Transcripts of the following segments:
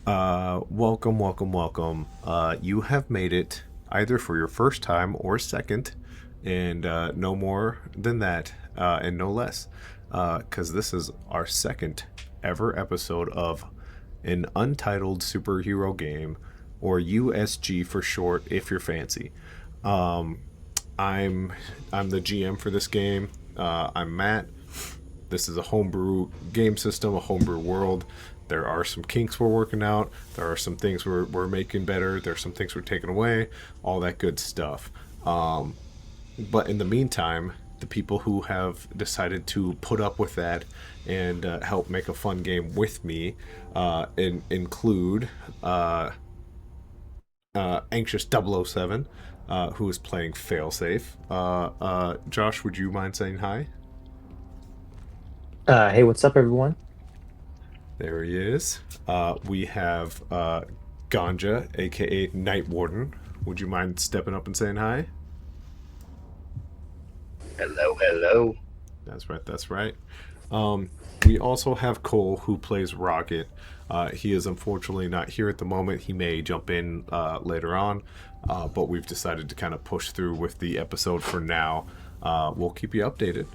Welcome, welcome, welcome. You have made it either for your first time or second, and no more than that, and no less, because this is our second ever episode of an Untitled Superhero Game, or USG for short, if you're fancy. Um, I'm I'm the GM for this game. I'm Matt. This is a homebrew game system, a homebrew world. There are some kinks we're working out. There are some things we're making better. There's some things we're taking away. All that good stuff. But in the meantime, the people who have decided to put up with that and help make a fun game with me include Anxious 007, who is playing Failsafe. Josh, would you mind saying hi? Hey, what's up, everyone? There he is. We have Ganja, aka Night Warden. Would you mind stepping up and saying hi? Hello, hello. That's right, that's right. We also have Cole, who plays Rocket. He is unfortunately not here at the moment. He may jump in later on, but we've decided to kind of push through with the episode for now. We'll keep you updated.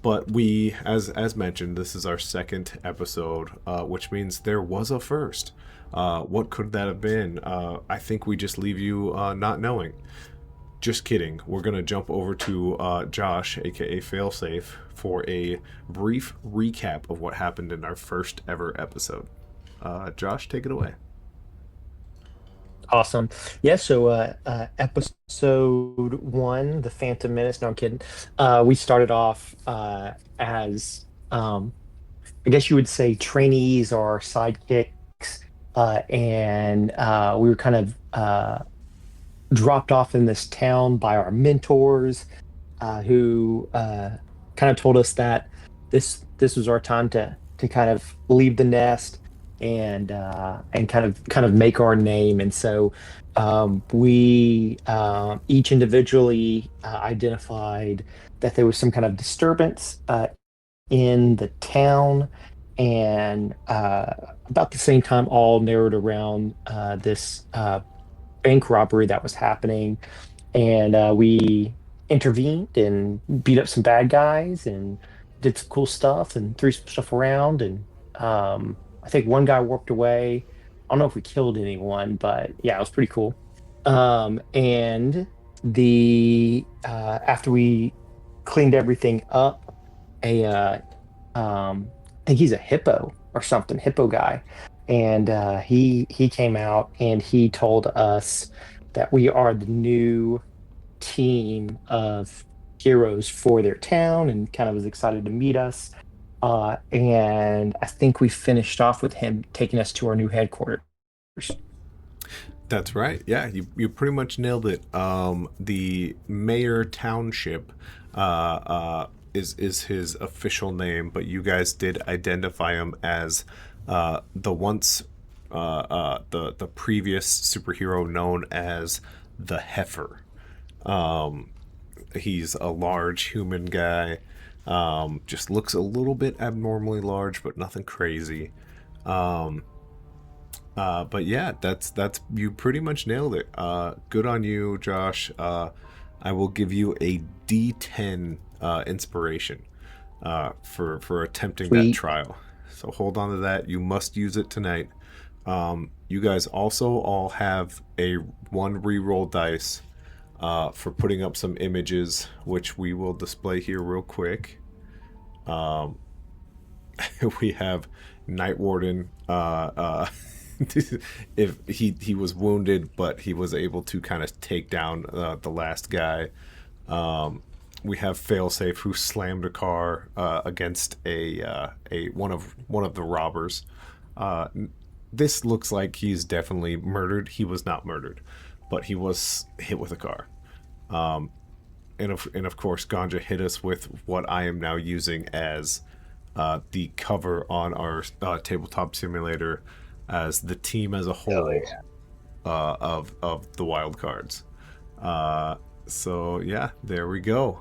But we, as mentioned, this is our second episode, which means there was a first. What could that have been? I think we just leave you not knowing. Just kidding. We're gonna jump over to Josh, aka Failsafe, for a brief recap of what happened in our first ever episode. Josh, take it away. Awesome. Yeah, so episode one, The Phantom Menace. No, I'm kidding. We started off as I guess you would say trainees or sidekicks, and we were kind of dropped off in this town by our mentors, who kind of told us that this was our time to kind of leave the nest and kind of make our name. And so we each individually identified that there was some kind of disturbance in the town, and about the same time, all narrowed around this bank robbery that was happening, and we intervened and beat up some bad guys and did some cool stuff and threw some stuff around. And I think one guy walked away. I don't know if we killed anyone, but yeah, it was pretty cool. And the after we cleaned everything up, a I think he's a hippo or something, hippo guy, and he came out and he told us that we are the new team of heroes for their town, and kind of was excited to meet us. And I think we finished off with him taking us to our new headquarters. That's right. Yeah, you pretty much nailed it. The mayor township is his official name, but you guys did identify him as the once the previous superhero known as the Heifer. Um, he's a large human guy. Just looks a little bit abnormally large, but nothing crazy. Um, but yeah, that's you pretty much nailed it. Good on you, Josh. I will give you a D10 inspiration for attempting that Sweet. trial. So hold on to that. You must use it tonight. You guys also all have a one reroll dice for putting up some images, which we will display here real quick. Um, we have Night Warden. If he was wounded, but he was able to kind of take down the last guy. We have Failsafe, who slammed a car against a one of the robbers. Uh, this looks like he's definitely murdered. He was not murdered, but he was hit with a car. Um, and of course, Ganja hit us with what I am now using as the cover on our tabletop simulator as the team as a Oh whole yeah. of the wild cards. So yeah, there we go.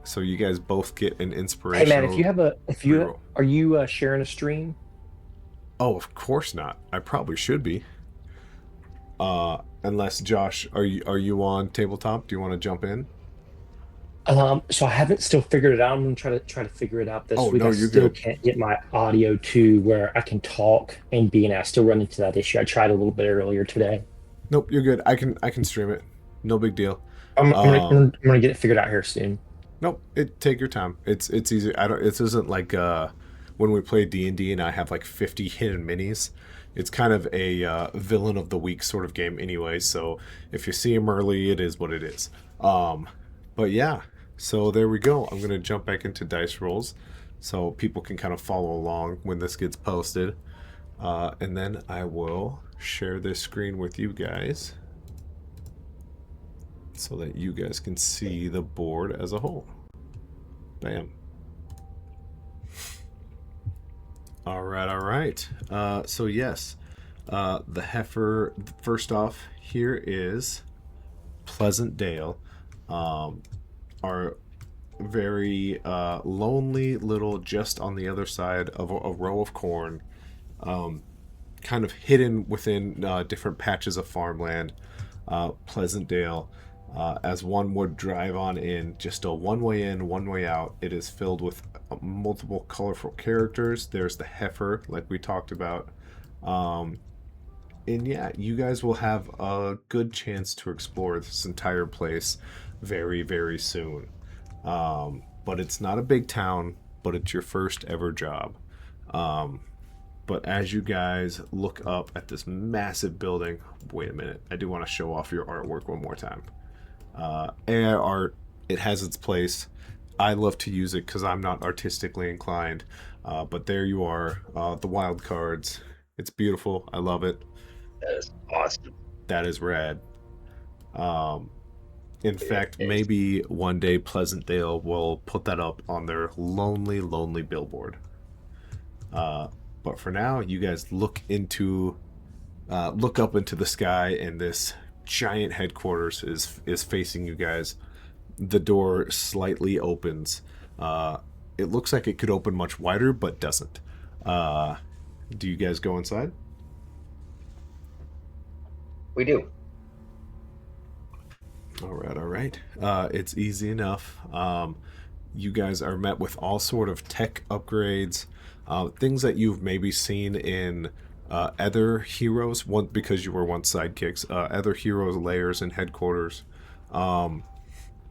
So you guys both get an Hey man, if inspirational you have a if you reroll. are you sharing a stream? Oh, of course not. I probably should be. Unless Josh, are you on tabletop? Do you want to jump in? So I haven't still figured it out. I'm gonna try to figure it out this Oh week. no, I you're still good. can't get my audio to where I can talk and be, and I still run into that issue. I tried a little bit earlier today. Nope, you're good. I can stream it. No big deal. I'm gonna get it figured out here soon. Nope, take your time. It's easy. I don't. This isn't like when we play D&D and I have like 50 hidden minis. It's kind of a villain of the week sort of game anyway. So if you see him early, it is what it is. But yeah. So there we go. I'm gonna jump back into dice rolls, so people can kind of follow along when this gets posted. And then I will share this screen with you guys so that you guys can see the board as a whole. Bam. All right, all right. So yes, the heifer. First off, here is Pleasantdale, our very lonely little, just on the other side of a row of corn, kind of hidden within different patches of farmland. Pleasantdale, as one would drive on in, just a one way in, one way out. It is filled with multiple colorful characters. There's the heifer, like we talked about. And yeah, you guys will have a good chance to explore this entire place very, very soon. But it's not a big town, but it's your first ever job. But as you guys look up at this massive building, wait a minute, I do want to show off your artwork one more time. AI art, it has its place. I love to use it because I'm not artistically inclined. But there you are, the wild cards. It's beautiful. I love it. That is awesome. That is rad. In fact, is. maybe one day Pleasantdale will put that up on their lonely, lonely billboard. But for now, you guys look up into the sky, and this giant headquarters is facing you guys. The door slightly opens. It looks like it could open much wider, but doesn't. Do you guys go inside? We do. All right, all right. It's easy enough. You guys are met with all sort of tech upgrades, things that you've maybe seen in other heroes, one because you were once sidekicks, other heroes' layers and headquarters.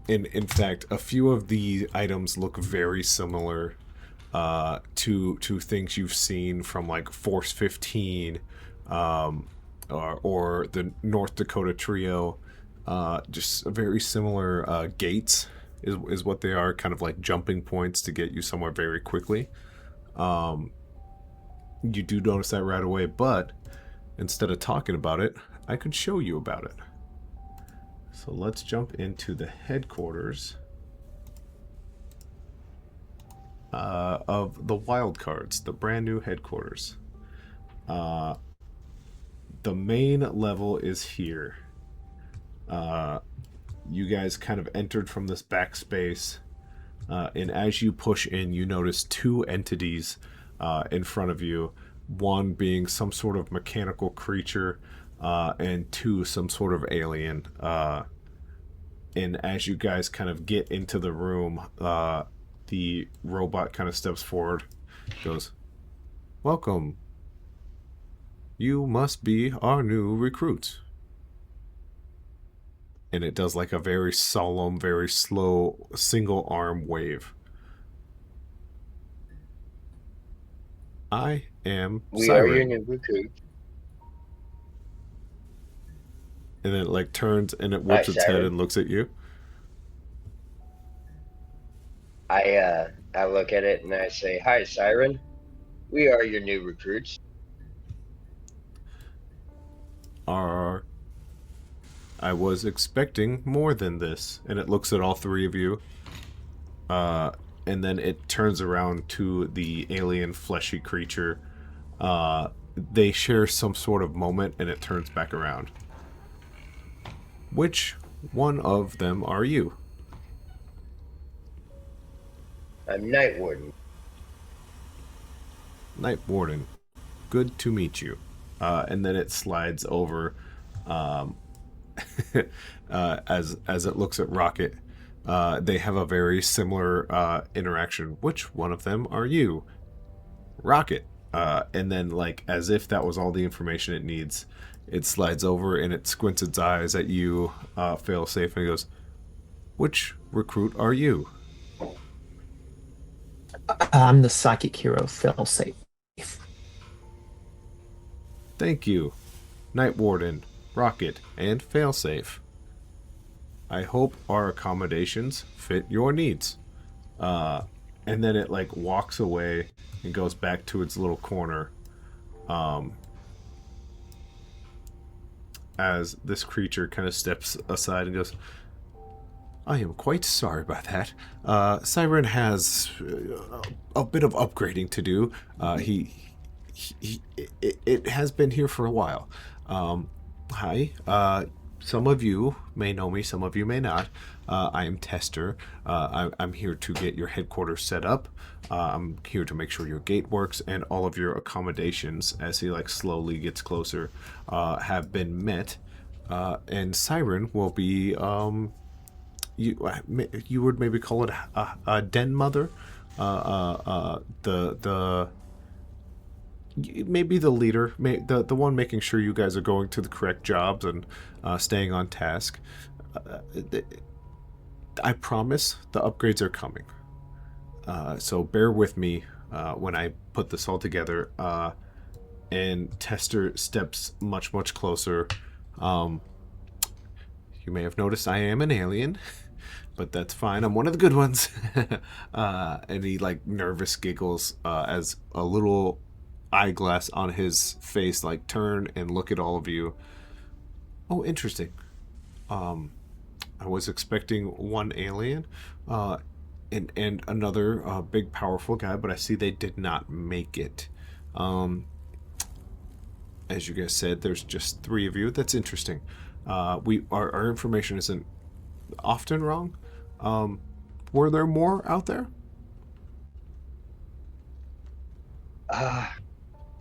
In fact, a few of the items look very similar to things you've seen from like Force 15, or the North Dakota Trio. Just very similar gates is what they are, kind of like jumping points to get you somewhere very quickly. You do notice that right away, but instead of talking about it, I could show you about it. So let's jump into the headquarters of the wild cards, the brand new headquarters. The main level is here. You guys kind of entered from this back space, and as you push in, you notice two entities in front of you. One being some sort of mechanical creature, and two, some sort of alien. And as you guys kind of get into the room, the robot kind of steps forward, goes, "Welcome. You must be our new recruits." And it does like a very solemn, very slow single arm wave. I am We are your Siren. new recruit. And then it like turns and it Hi, whips its head Siren. and looks at you. I look at it and I say, "Hi, Siren. We are your new recruits." Are I was expecting more than this. And it looks at all three of you. And then it turns around to the alien fleshy creature. They share some sort of moment and it turns back around. Which one of them are you? I'm Night Warden. Night Warden. good to meet you. And then it slides over um, as it looks at Rocket. They have a very similar interaction. Which one of them are you? Rocket. And then, like, as if that was all the information it needs, it slides over and it squints its eyes at you, fail safe, and it goes, which recruit are you? I'm the psychic hero, failsafe. Thank you, Night Warden, Rocket, and Failsafe. I hope our accommodations fit your needs. And then it like walks away and goes back to its little corner. As this creature kind of steps aside and goes, I am quite sorry about that. Siren has a bit of upgrading to do. It has been here for a while. Hi. Some of you may know me, some of you may not. I am Tester. I'm here to get your headquarters set up. I'm here to make sure your gate works and all of your accommodations, as he like slowly gets closer, have been met. And Siren will be you would maybe call it a den mother, the maybe the leader, the one making sure you guys are going to the correct jobs and staying on task. I promise the upgrades are coming. So bear with me when I put this all together. And Tester steps much, much closer. You may have noticed I am an alien, but that's fine. I'm one of the good ones. And he like nervous giggles as a little eyeglass on his face like turn and look at all of you. Oh, interesting. I was expecting one alien and another big powerful guy, but I see they did not make it. As you guys said, there's just 3 of you. That's interesting. Our information isn't often wrong. Were there more out there?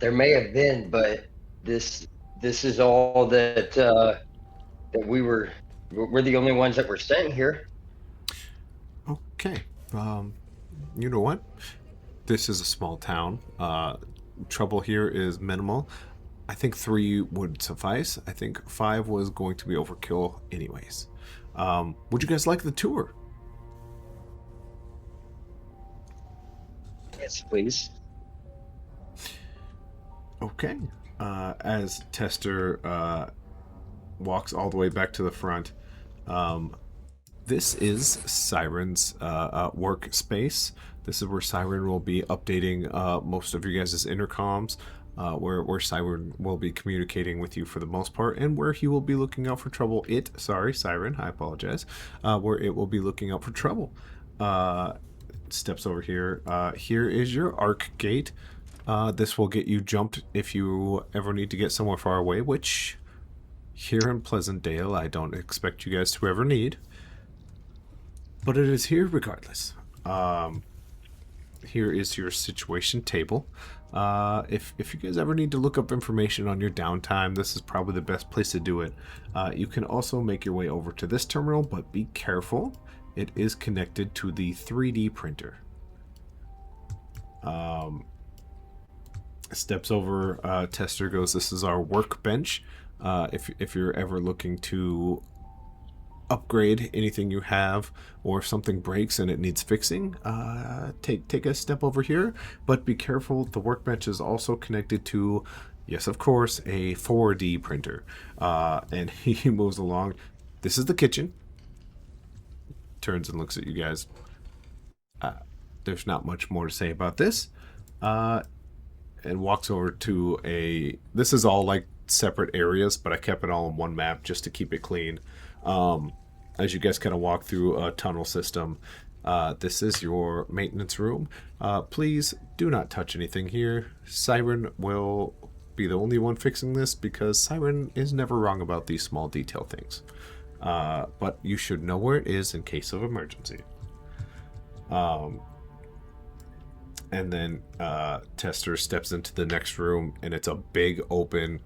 There may have been, but this is all that that we're the only ones that were staying here. Okay. You know what? This is a small town. Trouble here is minimal. I think 3 would suffice. I think 5 was going to be overkill anyways. Would you guys like the tour? Yes, please. Okay. As Tester walks all the way back to the front, this is Siren's workspace. This is where Siren will be updating most of you guys' intercoms, where Siren will be communicating with you for the most part, and where he will be looking out for trouble. Siren, I apologize. Where it will be looking out for trouble. Steps over here. Here is your arc gate. This will get you jumped if you ever need to get somewhere far away, which here in Pleasantdale I don't expect you guys to ever need. But it is here regardless. Here is your situation table. If you guys ever need to look up information on your downtime, this is probably the best place to do it. You can also make your way over to this terminal, but be careful. It is connected to the 3D printer. Steps over, Tester goes, this is our workbench. If you're ever looking to upgrade anything you have, or if something breaks and it needs fixing, take a step over here. But be careful, the workbench is also connected to, yes, of course, a 4D printer. And he moves along. This is the kitchen. Turns and looks at you guys. There's not much more to say about this. And walks over to this is all like separate areas, but I kept it all in one map just to keep it clean. As you guys kind of walk through a tunnel system, this is your maintenance room. Please do not touch anything here. Siren will be the only one fixing this because Siren is never wrong about these small detail things. But you should know where it is in case of emergency. And then Tester steps into the next room, and it's a big open,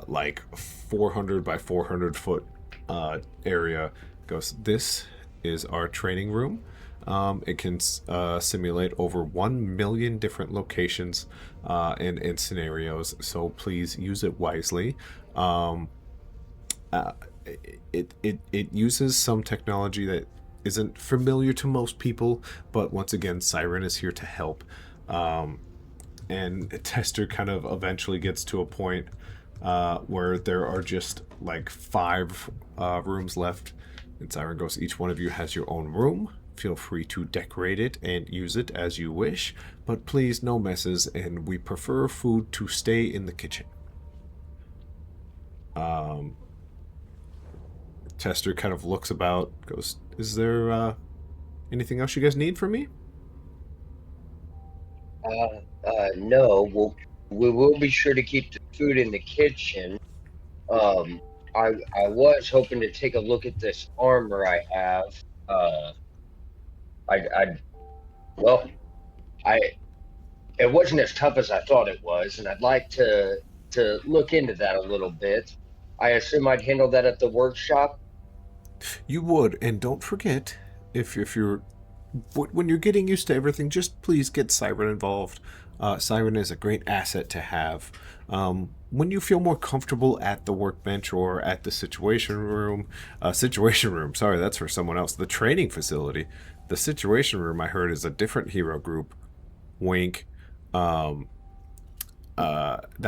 like 400 by 400 foot area. Goes, this is our training room. It can simulate over 1 million different locations and scenarios, so please use it wisely. Uh, it uses some technology that isn't familiar to most people, but once again, Siren is here to help. And Tester kind of eventually gets to a point where there are just like 5 rooms left. And Siren goes, each one of you has your own room. Feel free to decorate it and use it as you wish, but please no messes, and we prefer food to stay in the kitchen. Tester kind of looks about, goes, is there anything else you guys need from me? No, we will be sure to keep the food in the kitchen. Um, I was hoping to take a look at this armor I have. I well, I it wasn't as tough as I thought it was, and I'd like to look into that a little bit. I assume I'd handle that at the workshop. You would, and don't forget, if you're when you're getting used to everything, just please get Siren involved. Siren is a great asset to have. When you feel more comfortable at the workbench or at the situation room, sorry, that's for someone else. The training facility, the situation room, I heard, is a different hero group. Wink. That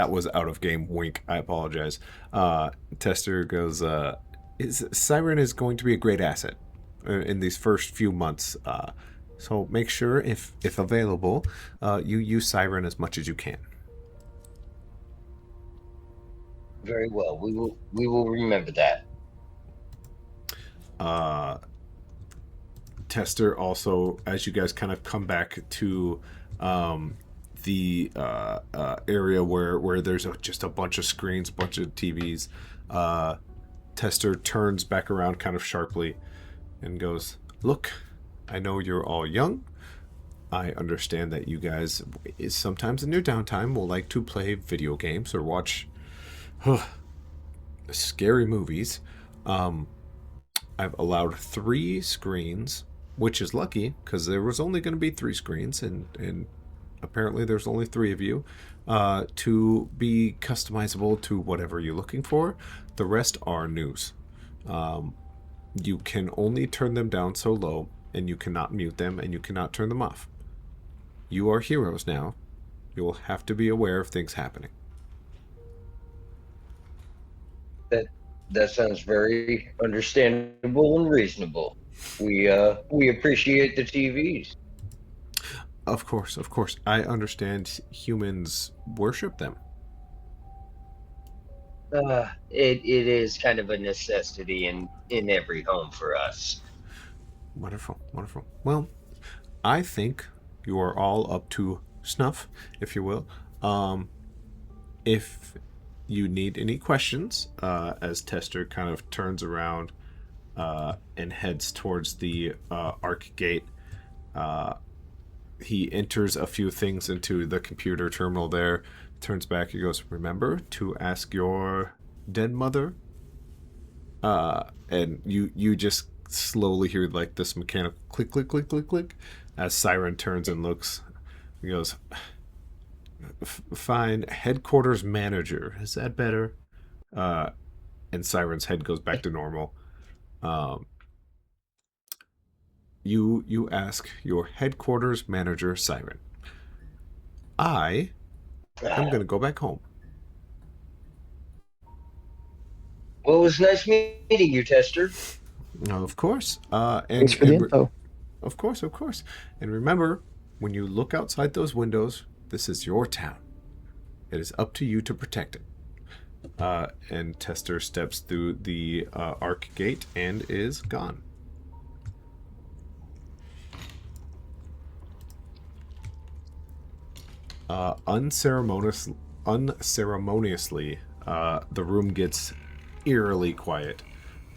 was out of game. Wink. I apologize. Tester goes, Siren is going to be a great asset in these first few months. So make sure, if available, you use Siren as much as you can. Very well. We will remember that. Tester also, as you guys kind of come back to the area where there's just a bunch of screens, a bunch of TVs, Tester turns back around kind of sharply and goes, look, I know you're all young. I understand that you guys, sometimes in your downtime, will like to play video games or watch scary movies. I've allowed 3 screens, which is lucky because there was only going to be 3 screens, and apparently there's only 3 of you, to be customizable to whatever you're looking for. The rest are news. You can only turn them down so low, and you cannot mute them, and you cannot turn them off. You are heroes now. You will have to be aware of things happening. That sounds very understandable and reasonable. We appreciate the TVs. Of course, of course. I understand humans worship them. It is kind of a necessity in every home for us. Wonderful, wonderful. Well, I think you are all up to snuff, if you will. If you need any questions, as Tester kind of turns around and heads towards the arc gate, he enters a few things into the computer terminal there, turns back, he goes, remember to ask your dead mother? And you just slowly hear like this mechanical click, click, click, click, click, as Siren turns and looks. He goes, fine, headquarters manager. Is that better? And Siren's head goes back to normal. You ask your headquarters manager, Siren. I'm going to go back home. Well, it was nice meeting you, Tester. Of course. Thanks for the info. Of course, of course. And remember, when you look outside those windows, this is your town. It is up to you to protect it. And Tester steps through the arc gate and is gone. Unceremoniously, the room gets eerily quiet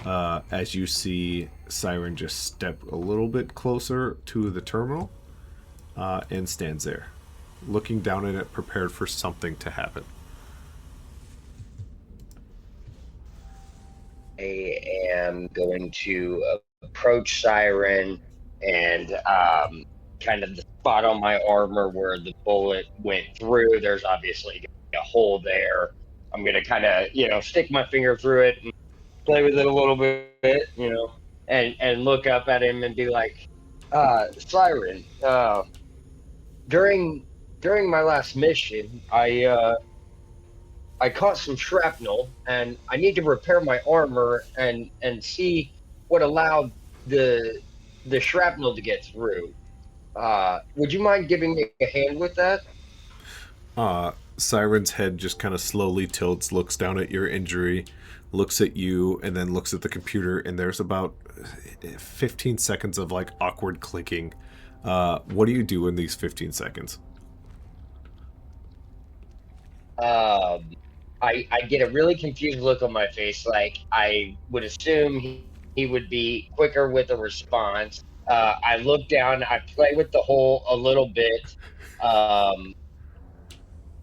as you see Siren just step a little bit closer to the terminal. and stands there, looking down at it, prepared for something to happen. I am going to approach Siren and kind of the spot on my armor where the bullet went through. There's obviously a hole there. I'm going to kind of, stick my finger through it and play with it a little bit, and look up at him and be like, Siren, during my last mission, I caught some shrapnel, and I need to repair my armor and see what allowed the shrapnel to get through. Would you mind giving me a hand with that? Siren's head just kind of slowly tilts, looks down at your injury, looks at you, and then looks at the computer. And there's about 15 seconds of like awkward clicking. What do you do in these 15 seconds? Um, I get a really confused look on my face. Like I would assume he would be quicker with a response. I look down. I play with the hole a little bit. Um,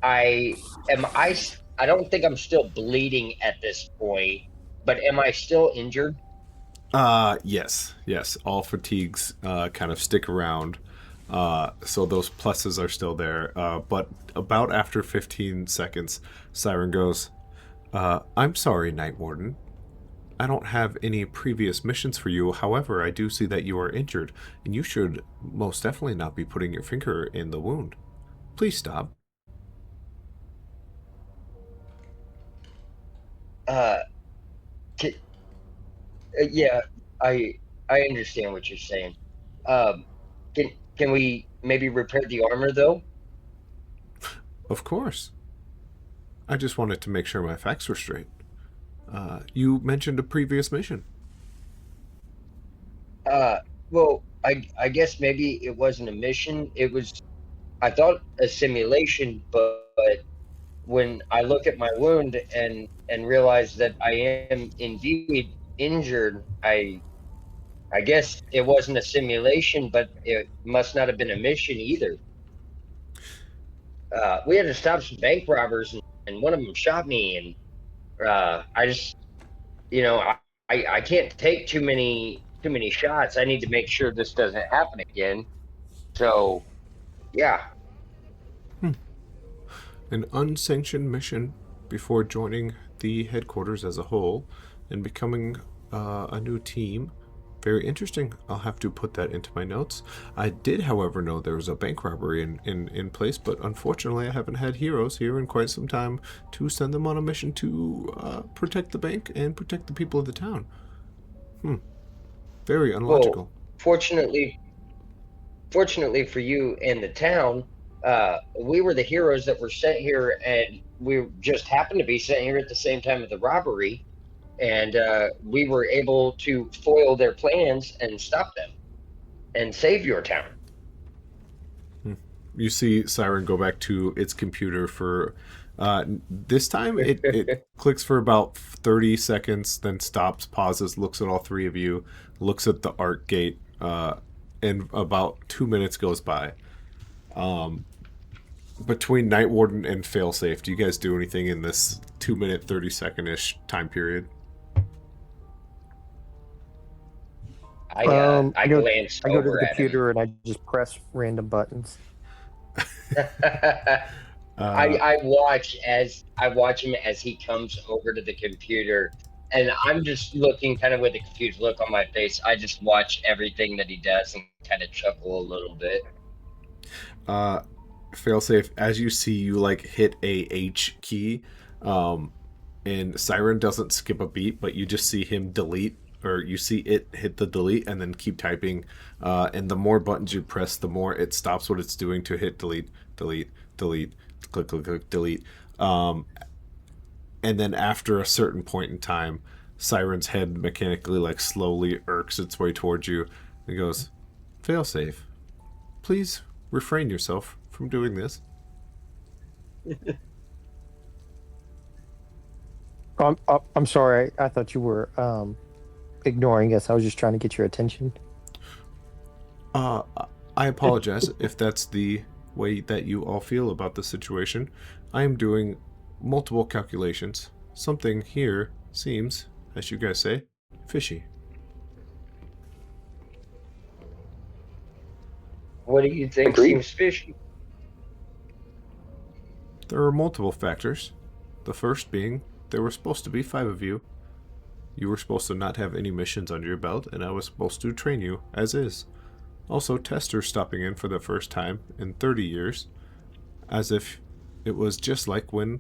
I am I. I don't think I'm still bleeding at this point, but am I still injured? Yes. All fatigues kind of stick around. So those pluses are still there. But about after 15 seconds, Siren goes, I'm sorry, Night Warden. I don't have any previous missions for you. However, I do see that you are injured, and you should most definitely not be putting your finger in the wound. Please stop. Uh, t- yeah, I I understand what you're saying. Um, can we maybe repair the armor though? Of course. I just wanted to make sure my facts were straight. You mentioned a previous mission. Uh, well, I guess maybe it wasn't a mission. It was I thought a simulation, but when I look at my wound and realize that I am indeed injured, I guess it wasn't a simulation, but it must not have been a mission either. We had to stop some bank robbers, and one of them shot me, and I just, I can't take too many shots. I need to make sure this doesn't happen again. So yeah, An unsanctioned mission before joining the headquarters as a whole and becoming a new team. Very interesting. I'll have to put that into my notes. I did, however, know there was a bank robbery in place, but unfortunately, I haven't had heroes here in quite some time to send them on a mission to protect the bank and protect the people of the town. Very well, unlogical. fortunately, fortunately for you and the town, we were the heroes that were sent here, and we just happened to be sent here at the same time of the robbery, and we were able to foil their plans and stop them and save your town. You see Siren go back to its computer for this time it clicks for about 30 seconds, then stops, pauses, looks at all three of you, looks at the art gate, and about 2 minutes goes by. Between Night Warden and Failsafe, do you guys do anything in this 2 minute 30 second-ish time period? I I glanced I go to the over at him. computer and I just press random buttons. Uh, I watch him as he comes over to the computer, and I'm just looking kind of with a confused look on my face. I just watch everything that he does and kind of chuckle a little bit. uh, Failsafe, as you see, you like hit a H key, um, and Siren doesn't skip a beat, but you just see him delete, or you see it hit the delete and then keep typing. And the more buttons you press, the more it stops what it's doing to hit delete, delete, delete, click, click, click, delete. Um, and then after a certain point in time, Siren's head mechanically, like, slowly irks its way towards you and goes, "Failsafe, please refrain yourself from doing this." I'm sorry. I thought you were ignoring us. I was just trying to get your attention. Uh, I apologize if that's the way that you all feel about the situation. I am doing multiple calculations. Something here seems, as you guys say, fishy. What do you think Agreed. seems fishy? There are multiple factors. The first being there were supposed to be 5 of you. You were supposed to not have any missions under your belt, and I was supposed to train you as is. Also, testers stopping in for the first time in 30 years, as if it was just like when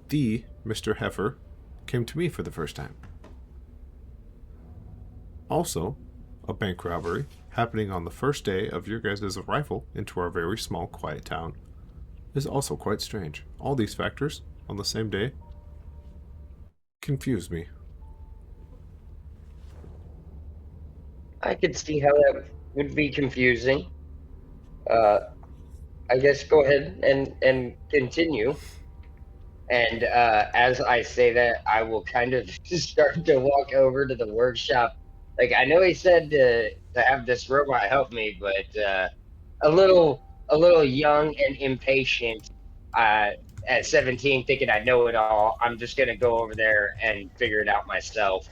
the Mr. Heifer came to me for the first time. Also, a bank robbery happening on the first day of your guys' arrival into our very small, quiet town is also quite strange. All these factors on the same day confuse me. I could see how that would be confusing. Uh, I guess go ahead and continue. And as I say that, I will kind of start to walk over to the workshop. Like I know he said to have this robot help me, but a little young and impatient. Uh, at 17, thinking I know it all, I'm just gonna go over there and figure it out myself.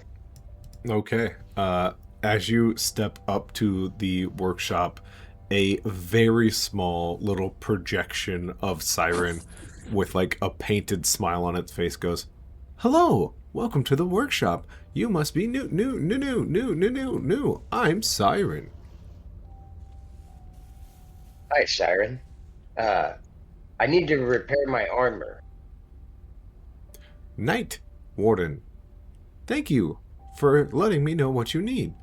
Okay. As you step up to the workshop, a very small little projection of Siren with like a painted smile on its face goes, "Hello, welcome to the workshop. You must be new. I'm Siren." Hi, Siren. Uh, I need to repair my armor. Night, Warden. Thank you for letting me know what you need.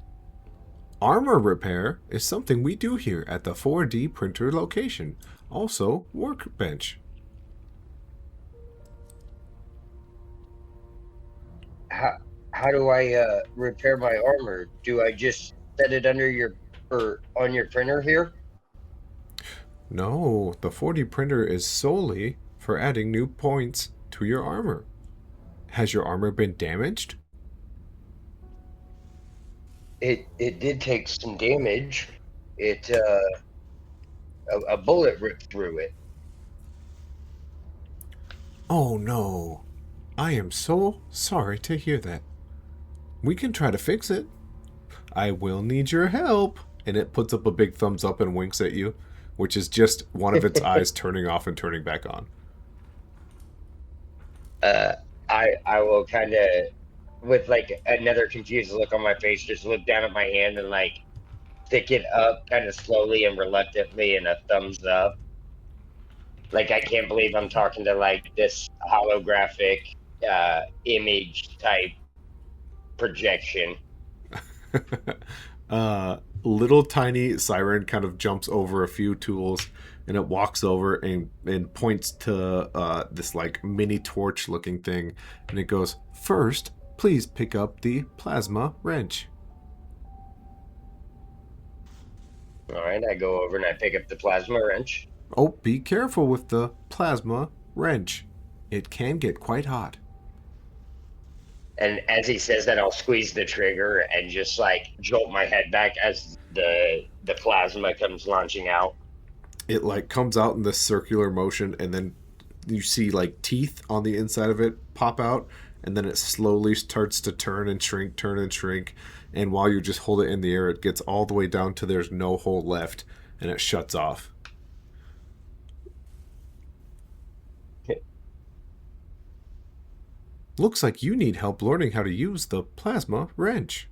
Armor repair is something we do here at the 4D printer location. Also, workbench. How do I repair my armor? Do I just set it under your or on your printer here? No, the 4D printer is solely for adding new points to your armor. Has your armor been damaged? It did take some damage. It a bullet ripped through it. Oh no. I am so sorry to hear that. We can try to fix it. I will need your help. And it puts up a big thumbs up and winks at you, which is just one of its eyes turning off and turning back on. Uh, I will kind of with like another confused look on my face, just look down at my hand and like pick it up kind of slowly and reluctantly and a thumbs up. Like I can't believe I'm talking to like this holographic image type projection. Little tiny Siren kind of jumps over a few tools and it walks over and points to this like mini torch looking thing and it goes, "First, please pick up the plasma wrench." All right, I go over and I pick up the plasma wrench. Oh, be careful with the plasma wrench. It can get quite hot. And as he says that, I'll squeeze the trigger and just like jolt my head back as the plasma comes launching out. It like comes out in this circular motion and then you see like teeth on the inside of it pop out and then it slowly starts to turn and shrink, and while you just hold it in the air it gets all the way down to there's no hole left and it shuts off. Looks like you need help learning how to use the plasma wrench.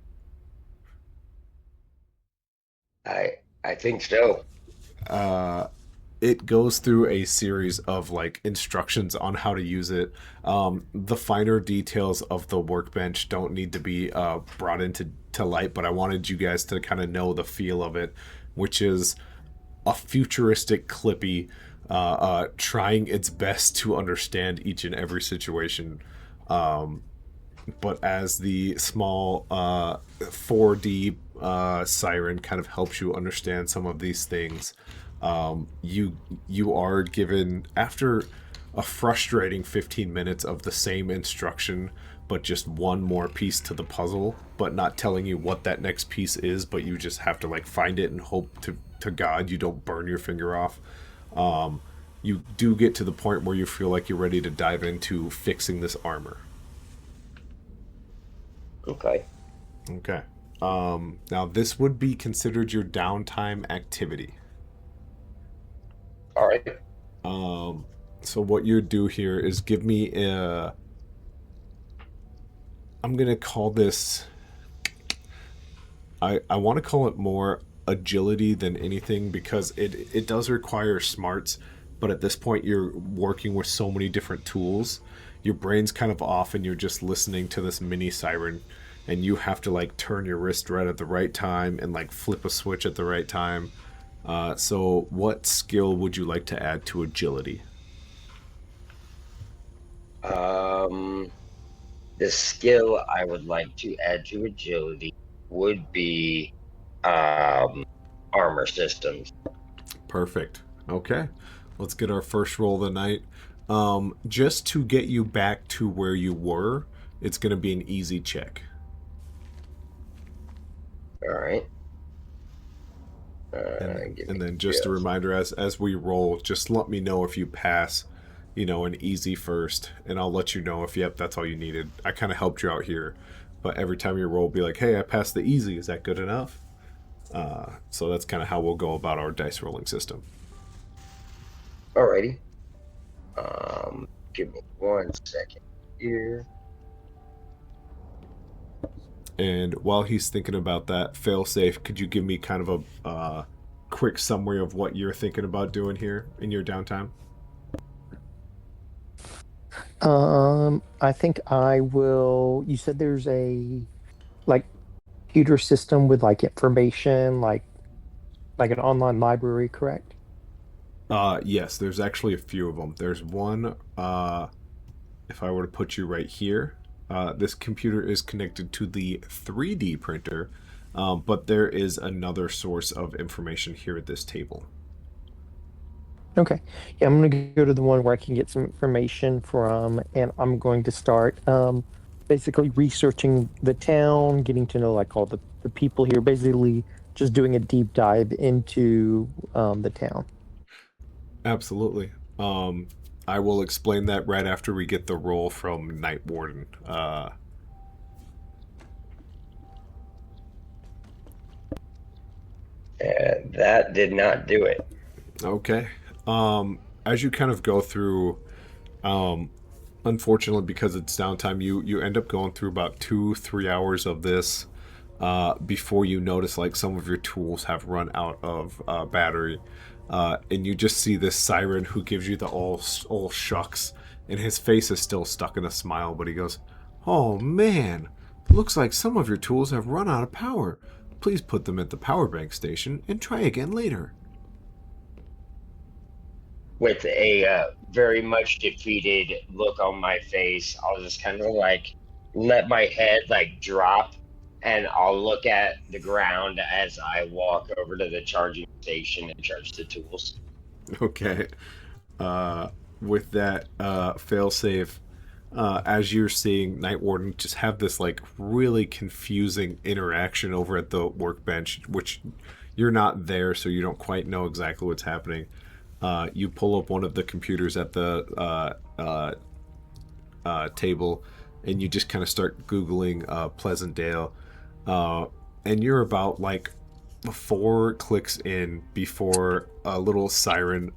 I think so. It goes through a series of like instructions on how to use it. The finer details of the workbench don't need to be brought into light, but I wanted you guys to kind of know the feel of it, which is a futuristic Clippy trying its best to understand each and every situation. But as the small 4D siren kind of helps you understand some of these things, you are given, after a frustrating 15 minutes of the same instruction but just one more piece to the puzzle, but not telling you what that next piece is, but you just have to like find it and hope to God you don't burn your finger off. You do get to the point where you feel like you're ready to dive into fixing this armor. Okay. Okay. Now this would be considered your downtime activity. All right. So what you do here is give me a. I'm gonna call this. I want to call it more agility than anything because it does require smarts, but at this point you're working with so many different tools, your brain's kind of off and you're just listening to this mini siren, and you have to like turn your wrist right at the right time and like flip a switch at the right time. So what skill would you like to add to agility? The skill I would like to add to agility would be armor systems. Perfect. Okay. Let's get our first roll of the night. Just to get you back to where you were, it's going to be an easy check. All right. And then just a reminder, as we roll, just let me know if you pass, an easy first, and I'll let you know if, yep, that's all you needed. I kind of helped you out here, but every time you roll, be like, hey, I passed the easy. Is that good enough? So that's kind of how we'll go about our dice rolling system. Alrighty. Give me 1 second here. And while he's thinking about that, failsafe, could you give me kind of a quick summary of what you're thinking about doing here in your downtime? I think I will. You said there's a like computer system with like information, like an online library, correct? Yes, there's actually a few of them. There's one, if I were to put you right here, this computer is connected to the 3D printer, but there is another source of information here at this table. Okay. Yeah, I'm gonna go to the one where I can get some information from, and I'm going to start basically researching the town, getting to know like all the people here, basically just doing a deep dive into the town. Absolutely. I will explain that right after we get the roll from Night Warden. That did not do it. Okay. As you kind of go through, unfortunately, because it's downtime, you end up going through about 2-3 hours of this before you notice like some of your tools have run out of battery, and you just see this siren who gives you the all shucks, and his face is still stuck in a smile, but he goes, "Oh man, looks like some of your tools have run out of power. Please put them at the power bank station and try again later." With a very much defeated look on my face, I'll just kind of like let my head like drop, and I'll look at the ground as I walk over to the charging station and charge the tools. Okay. With that failsafe, as you're seeing Night Warden just have this like really confusing interaction over at the workbench, which you're not there, so you don't quite know exactly what's happening. You pull up one of the computers at the table, and you just kind of start Googling Pleasantdale, and you're about like 4 clicks in before a little siren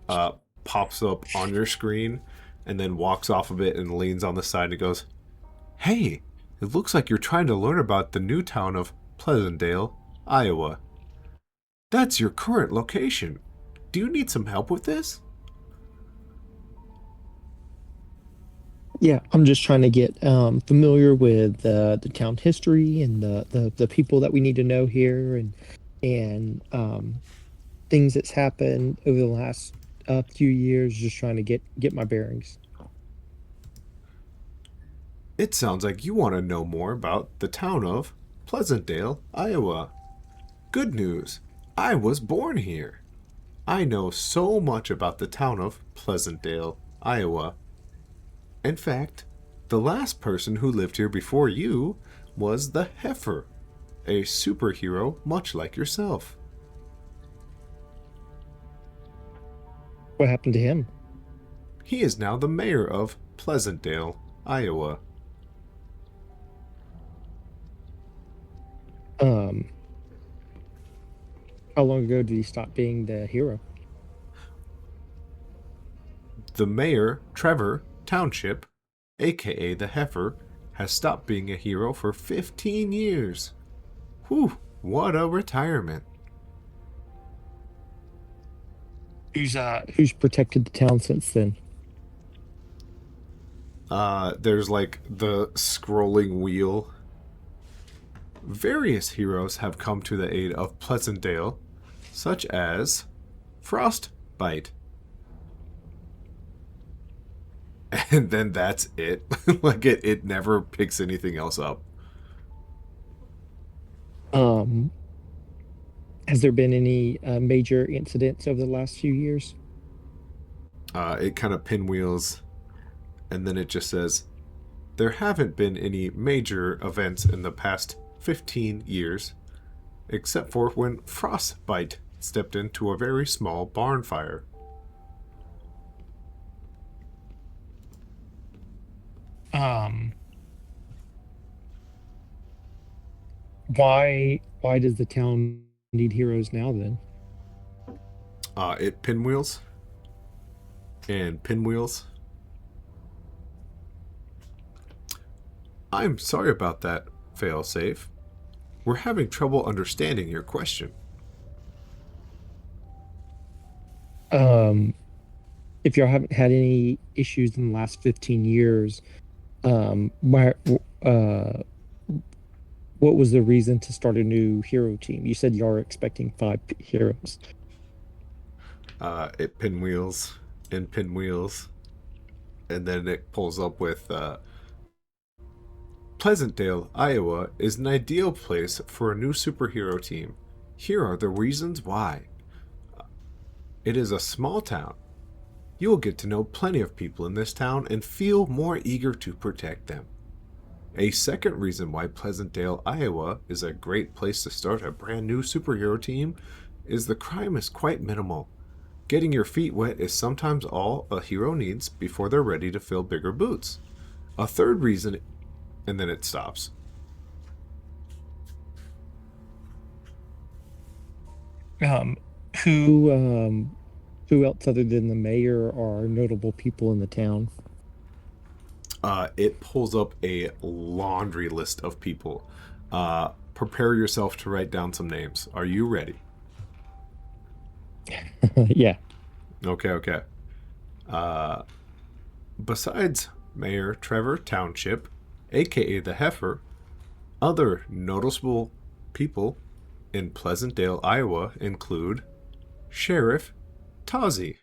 pops up on your screen and then walks off of it and leans on the side and goes, "Hey, it looks like you're trying to learn about the new town of Pleasantdale, Iowa. That's your current location. Do you need some help with this?" Yeah, I'm just trying to get familiar with the town history and the people that we need to know here, and things that's happened over the last few years. Just trying to get my bearings. It sounds like you want to know more about the town of Pleasantdale, Iowa. Good news. I was born here. I know so much about the town of Pleasantdale, Iowa. In fact, The last person who lived here before you was the Heifer, a superhero much like yourself. What happened to him? He is now the mayor of Pleasantdale, Iowa. Um, how long ago did he stop being the hero? The mayor, Trevor Township, aka the Heifer, has stopped being a hero for 15 years. Whew, what a retirement. Who's protected the town since then? There's like the scrolling wheel. Various heroes have come to the aid of Pleasantdale, such as Frostbite. And then that's it. Like it never picks anything else up. Um, has there been any major incidents over the last few years? It kind of pinwheels, and then it just says, there haven't been any major events in the past 15 years, except for when Frostbite stepped into a very small barn fire. Um, why does the town need heroes now then? It pinwheels and pinwheels. I'm sorry about that, failsafe. We're having trouble understanding your question. Um, if y'all haven't had any issues in the last 15 years, why, uh, what was the reason to start a new hero team? You said y'all are expecting heroes. It pinwheels and pinwheels, and then it pulls up with Pleasantdale, Iowa is an ideal place for a new superhero team. Here are the reasons why. It is a small town. You will get to know plenty of people in this town and feel more eager to protect them. A second reason why Pleasantdale, Iowa is a great place to start a brand new superhero team is the crime is quite minimal. Getting your feet wet is sometimes all a hero needs before they're ready to fill bigger boots. A third reason, and then it stops. Um, who um, who else other than the mayor are notable people in the town? It pulls up a laundry list of people. Prepare yourself to write down some names. Are you ready? Yeah. Okay. Uh, Besides Mayor Trevor Township, aka the Heifer, other noticeable people in Pleasantdale, Iowa include Sheriff Tazi,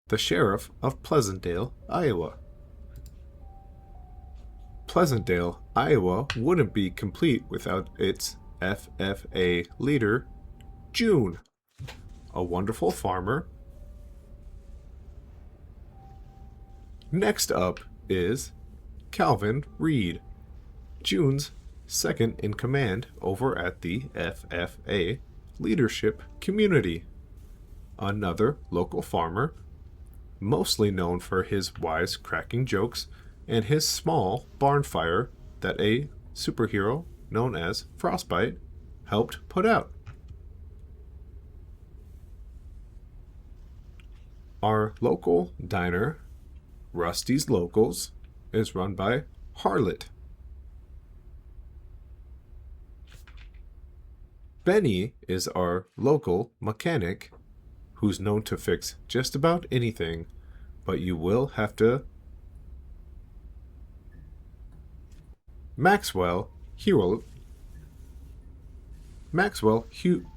the Sheriff of Pleasantdale, Iowa. Pleasantdale, Iowa wouldn't be complete without its FFA leader, June, a wonderful farmer. Next up is Calvin Reed, June's second in command over at the FFA leadership community. Another local farmer, mostly known for his wise cracking jokes and his small barn fire that a superhero known as Frostbite helped put out. Our local diner, Rusty's Locals, is run by Harlot. Benny is our local mechanic who's known to fix just about anything, but you will have to. Maxwell Hugh. Maxwell Hugh.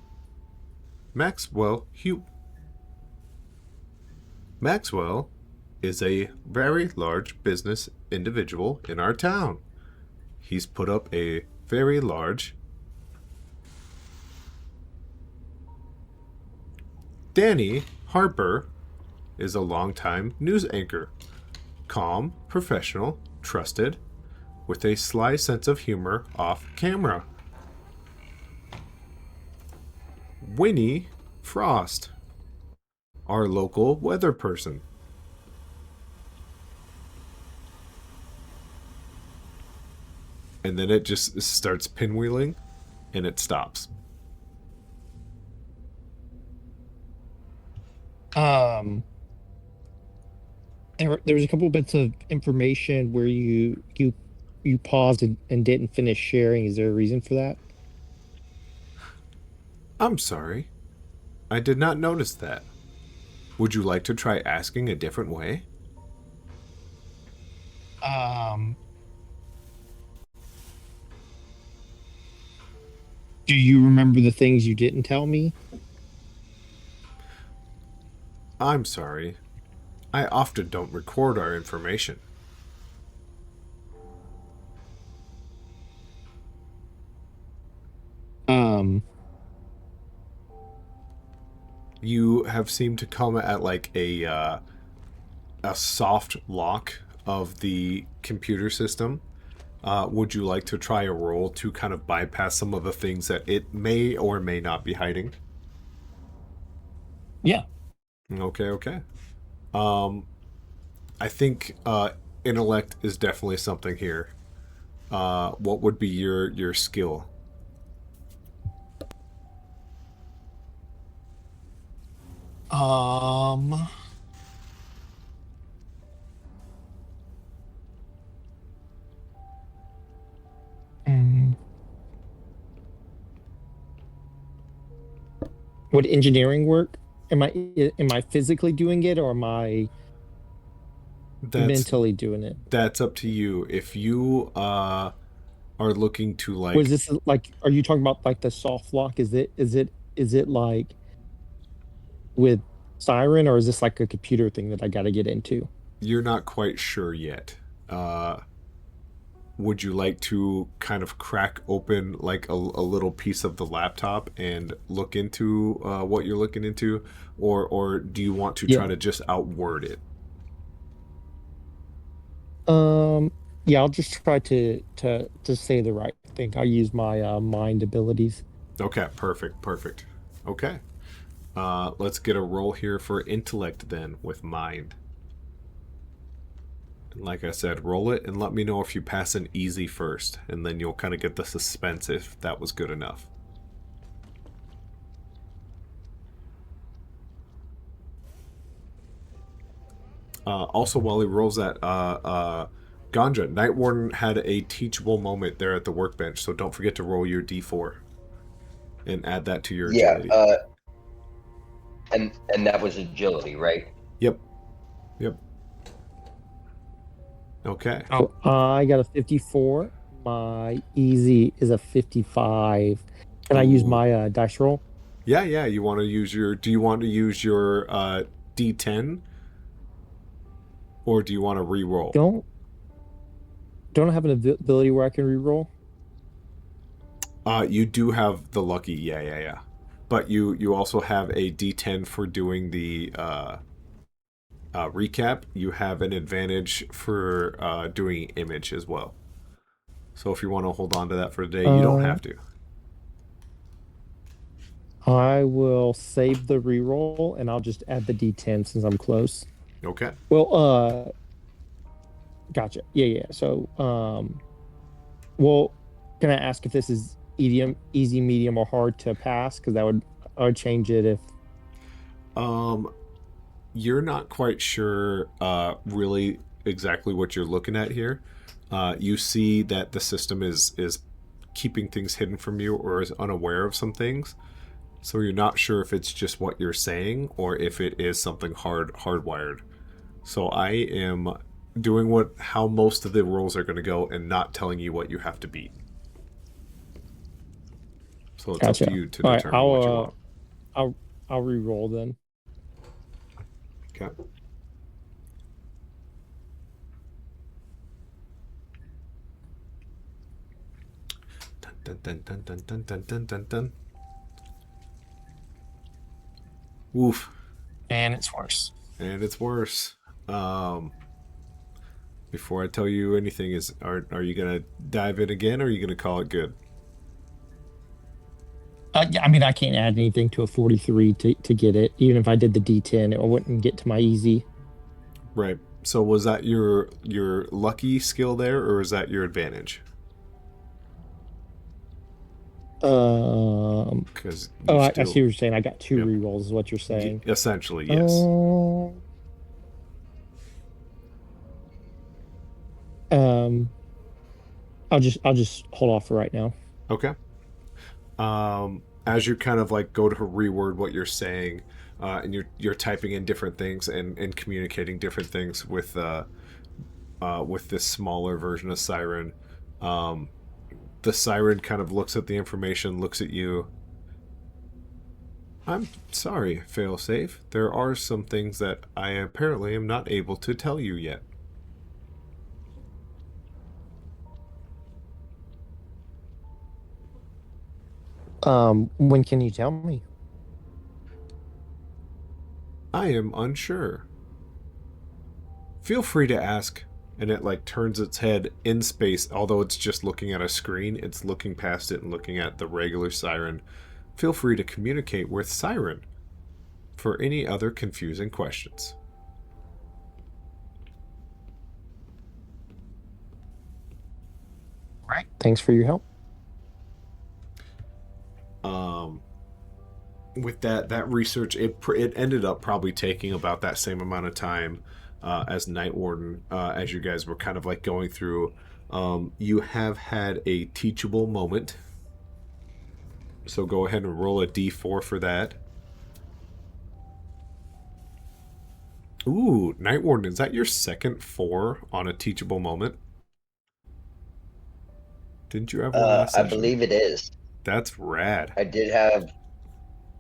Maxwell Hugh. Maxwell is a very large business individual in our town. He's put up a very large. Danny Harper is a longtime news anchor. Calm, professional, trusted, with a sly sense of humor off camera. Winnie Frost, our local weather person. And then it just starts pinwheeling, and it stops. There was a couple bits of information where you paused and didn't finish sharing. Is there a reason for that? I'm sorry. I did not notice that. Would you like to try asking a different way? Um, do you remember the things you didn't tell me? I'm sorry. I often don't record our information. Um, You have seemed to come at like a soft lock of the computer system. Would you like to try a roll to kind of bypass some of the things that it may or may not be hiding? yeah. Okay, okay. Um, I think intellect is definitely something here. What would be your skill? Um, mm, would engineering work? Am I physically doing it or am I That's mentally doing it? that's up to you. If you are looking to Was like, this like, are you talking about like the soft lock? Is it like with siren, or is this like a computer thing that I got to get into? you're not quite sure yet. Would you like to kind of crack open like a little piece of the laptop and look into what you're looking into, or do you want to try Yeah. to just outword it? Um, yeah, I'll just try to say the right thing. I'll use my mind abilities. Okay, perfect, perfect. Okay, let's get a roll here for intellect then with mind. And like I said, roll it and let me know if you pass an easy first, and then you'll kind of get the suspense if that was good enough. Also, while he rolls that, Ganja, Night Warden had a teachable moment there at the workbench, so don't forget to roll your d4 and add that to your Yeah, agility. and that was agility, right? Yep, yep. Okay. Oh, I got a 54. My easy is a 55. Can I use Ooh. my dice roll? Yeah, yeah. You want to use your? Do you want to use your d10, or do you want to re-roll? Don't don't I have an ability where I can reroll? You do have the lucky. Yeah, yeah, yeah. But you also have a d10 for doing the recap. You have an advantage for doing image as well. So if you want to hold on to that for today, you don't Uh, have to. I will save the reroll and I'll just add the D10 since I'm close. Okay. Well, gotcha. Yeah, yeah. So, well, can I ask if this is easy, medium, or hard to pass? Because I would change it if. Um, you're not quite sure really exactly what you're looking at here. You see that the system is keeping things hidden from you or is unaware of some things. So you're not sure if it's just what you're saying or if it is something hardwired. So I am doing what how most of the rolls are going to go and not telling you what you have to beat. So it's up to Gotcha. you to All right, determine what you want. I'll I'll re-roll then. Okay. Dun dun dun dun dun dun dun dun dun. Woof. And it's worse. And it's worse. Um, Before I tell you anything, are you gonna dive in again, or are you gonna call it good? Yeah, I mean, I can't add anything to a 43 to get it. Even if I did the D10, it wouldn't get to my easy. Right. So was that your lucky skill there, or is that your advantage? Because Oh, you I see still, what you're saying. I got two yep, rerolls, is what you're saying. essentially yes. Um, um, I'll just hold off for right now. Okay. As you kind of like go to reword what you're saying, and you're typing in different things and communicating different things with this smaller version of Siren. Um, the Siren kind of looks at the information, looks at you. I'm sorry, failsafe. There are some things that I apparently am not able to tell you yet. When can you tell me? I am unsure. Feel free to ask. And it like turns its head in space, although it's just looking at a screen, it's looking past it and looking at the regular Siren. Feel free to communicate with Siren for any other confusing questions. All right. Thanks for your help. Um, with that research, it ended up probably taking about that same amount of time as Night Warden, as you guys were kind of like going through. You have had a teachable moment, so go ahead and roll a d4 for that. Ooh, Night Warden, is that your second 4 on a teachable moment? Didn't you have one last I session? believe it is. That's rad.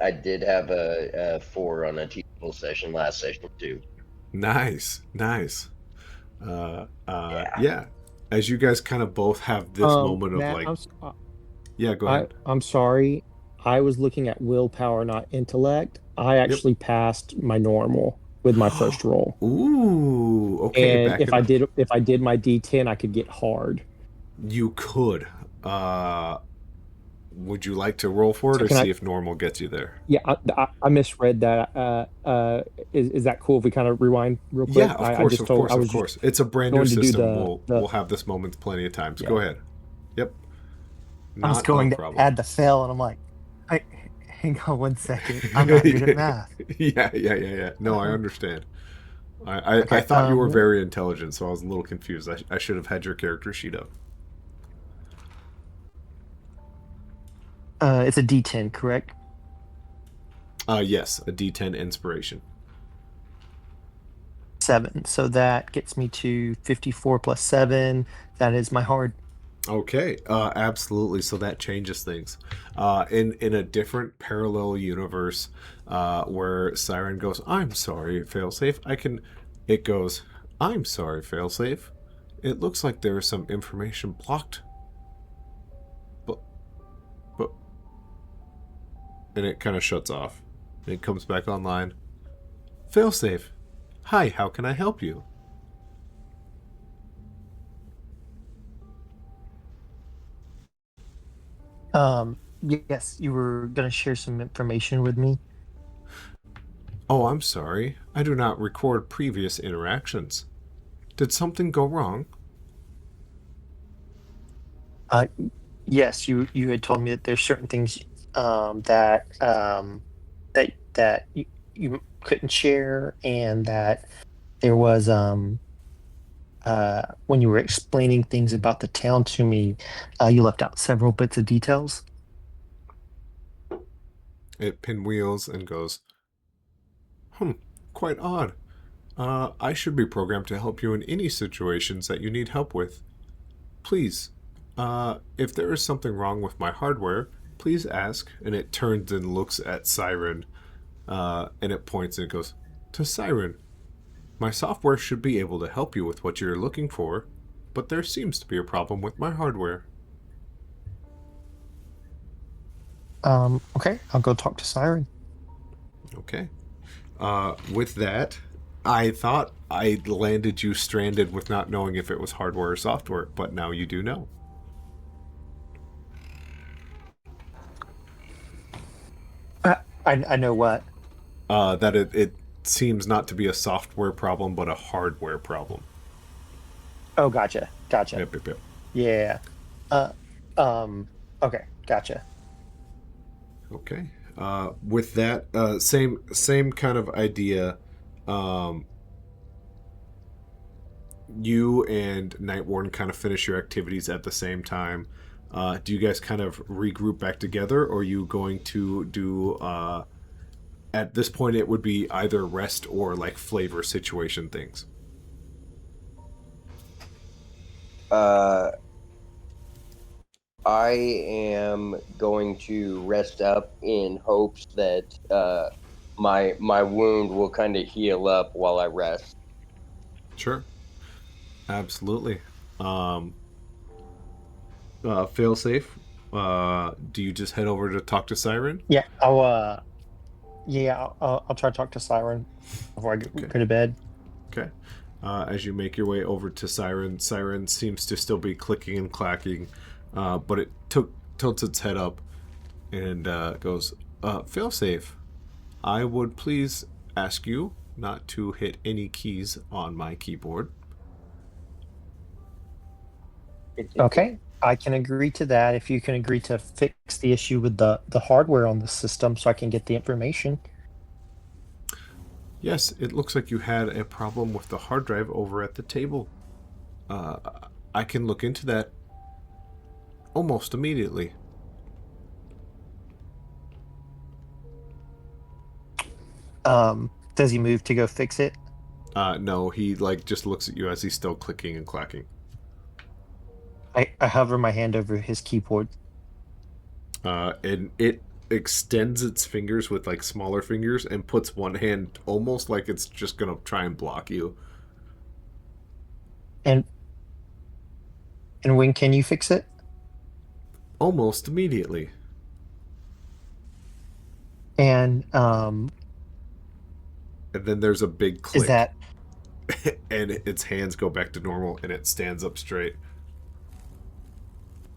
I did have a 4 on a teachable session last session too. Nice, nice. Yeah. Yeah. As you guys kind of both have this moment of Matt, like, yeah, go ahead. I'm sorry. I was looking at willpower, not intellect. I Yep. actually passed my normal with my first roll. Ooh, okay, And back it up. if I did my D10, I could get hard. You could. Uh, would you like to roll for it So or can see I? if normal gets you there? Yeah, I misread that. Is that cool if we kind of rewind real Yeah, quick? of I course, just of told course, I of was just course. It's a brand new going to do system. the We'll have this moment plenty of times. Go yeah. ahead. Yep. I was Not a going to problem. add the fail, and I'm like, I, hang on one second. I'm not good at Yeah, math. yeah. No, I Uh, understand. I okay. thought you were very intelligent, so I was a little confused. I should have had your character sheet up. It's a D10, correct? Yes, a D10 inspiration. 7. So that gets me to 54 plus 7. That is my hard. Okay, absolutely. So that changes things. In a different parallel universe, where Siren goes, "I'm sorry, failsafe. I can." It goes, "I'm sorry, failsafe. It looks like there is some information blocked, but but," and it kind of shuts off. And it comes back online. Failsafe. Hi, how can I help you? Yes, you were going to share some information with me. Oh, I'm sorry. I do not record previous interactions. Did something go wrong? Uh, yes, you had told me that there's certain things that you couldn't share, and that there was when you were explaining things about the town to me, you left out several bits of details. It pinwheels and goes, quite odd. I should be programmed to help you in any situations that you need help with. Please, if there is something wrong with my hardware, please ask. And it turns and looks at Siren, and it points and it goes, to Siren, my software should be able to help you with what you're looking for, but there seems to be a problem with my hardware. Okay, I'll go talk to Siren. Okay. With that, I thought I landed you stranded with not knowing if it was hardware or software, but now you do know. I know what. That it seems not to be a software problem, but a hardware problem. Oh, gotcha. Yep, yep, yep. Yeah. Uh, um. Okay, gotcha. Okay. With that, same kind of idea. Um, you and Night Warden kind of finish your activities at the same time. Do you guys kind of regroup back together, or are you going to do? At this point, it would be either rest or like flavor situation things. Uh, I am going to rest up in hopes that my wound will kind of heal up while I rest. Sure, absolutely. Um, Fail safe. Do you just head over to talk to Siren? Yeah. I'll try to talk to Siren before I Okay. go to bed. Okay. As you make your way over to Siren, Siren seems to still be clicking and clacking, but it tilts its head up and goes, "Failsafe, I would please ask you not to hit any keys on my keyboard." Okay, I can agree to that if you can agree to fix the issue with the hardware on the system so I can get the information. Yes, it looks like you had a problem with the hard drive over at the table. Uh, I can look into that almost immediately. Does he move to go fix it? No, he like just looks at you as he's still clicking and clacking. I hover my hand over his keyboard. And it extends its fingers with like smaller fingers and puts one hand almost like it's just gonna try and block you. And and when can you fix it? Almost immediately. And And then there's a big is click, that and its hands go back to normal, and it stands up straight.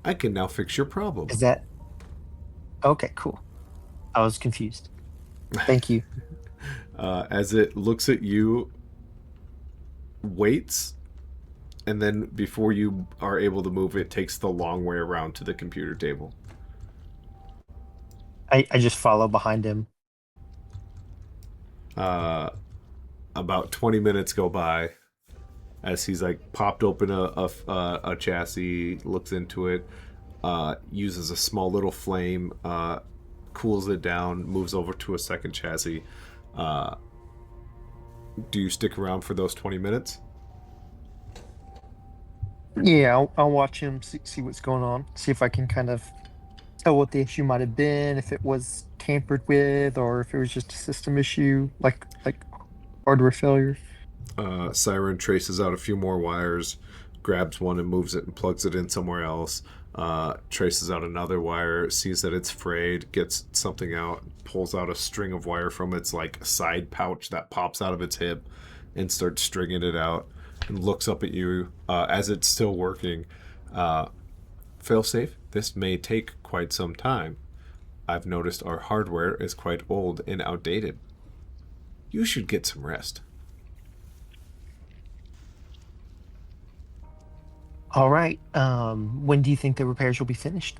I can now fix your problem. is that okay, cool. I was confused. Thank you. As it looks at you, waits, and then before you are able to move, it takes the long way around to the computer table. I just follow behind him. Uh, about 20 minutes go by as he's like popped open a chassis, looks into it, uses a small little flame, cools it down, moves over to a second chassis. Uh, do you stick around for those 20 minutes? Yeah, I'll watch him, see what's going on, see if I can kind of tell what the issue might have been, if it was tampered with, or if it was just a system issue, like hardware failure. Siren traces out a few more wires, grabs one and moves it and plugs it in somewhere else. Traces out another wire, sees that it's frayed, gets something out, pulls out a string of wire from its like side pouch that pops out of its hip, and starts stringing it out. And looks up at you as it's still working. Failsafe, this may take quite some time. I've noticed our hardware is quite old and outdated. You should get some rest. All right. When do you think the repairs will be finished?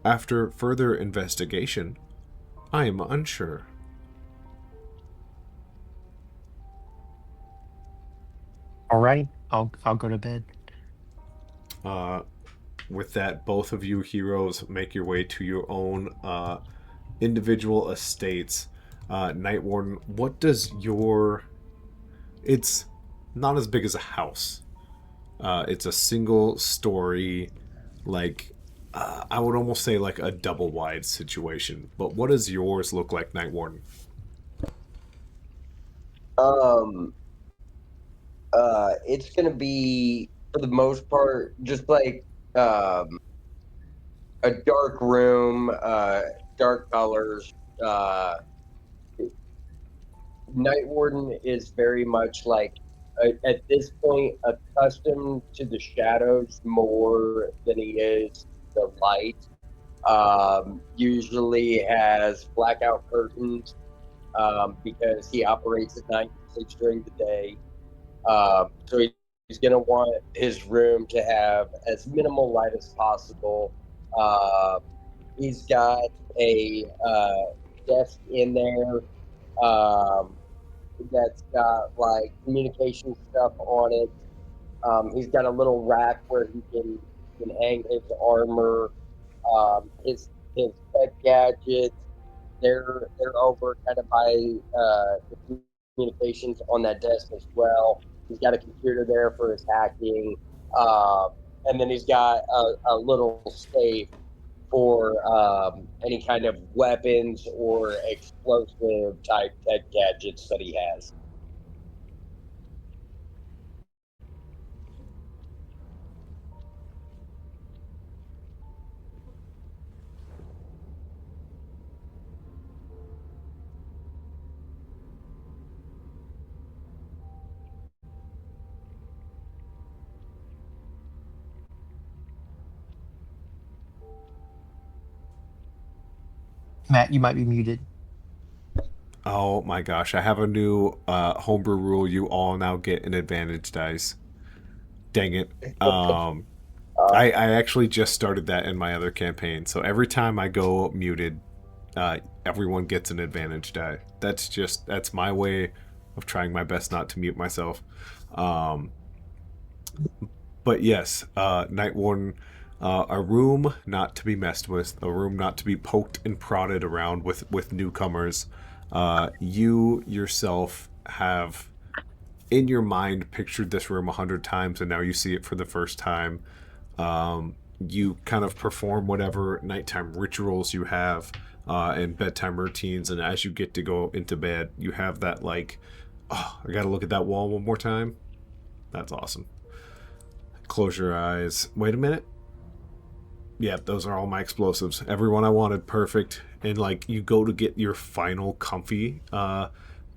After further investigation, I am unsure. All right. I'll go to bed. Uh, with that, both of you heroes make your way to your own individual estates. Night Warden, what does your... It's not as big as a house. It's a single story, like, I would almost say like a double wide situation. But what does yours look like, Night Warden? Um, it's gonna be for the most part just like a dark room, dark colors, Night Warden is very much like at this point accustomed to the shadows more than he is the light. Usually has blackout curtains because he operates at night and sleeps during the day. So he's going to want his room to have as minimal light as possible. Uh, he's got a desk in there um, that's got like communication stuff on it. He's got a little rack where he can hang his armor, his tech gadgets. They're over kind of by the communications on that desk as well. He's got a computer there for his hacking, um, and then he's got a little safe for any kind of weapons or explosive type tech gadgets that he has. Matt, you might be muted. Oh my gosh, I have a new homebrew rule. You all now get an advantage dice. Dang it. Um, I actually just started that in my other campaign. So every time I go muted, everyone gets an advantage die. That's my way of trying my best not to mute myself. Um, but yes, Night Warden, a room not to be messed with, a room not to be poked and prodded around with newcomers. You yourself have in your mind pictured this room 100 times, and now you see it for the first time. You kind of perform whatever nighttime rituals you have and bedtime routines, and as you get to go into bed, you have that like, oh, I gotta look at that wall one more time. That's awesome. Close your eyes. Wait a minute. Yep, those are all my explosives. Everyone I wanted, perfect. And like you go to get your final comfy, and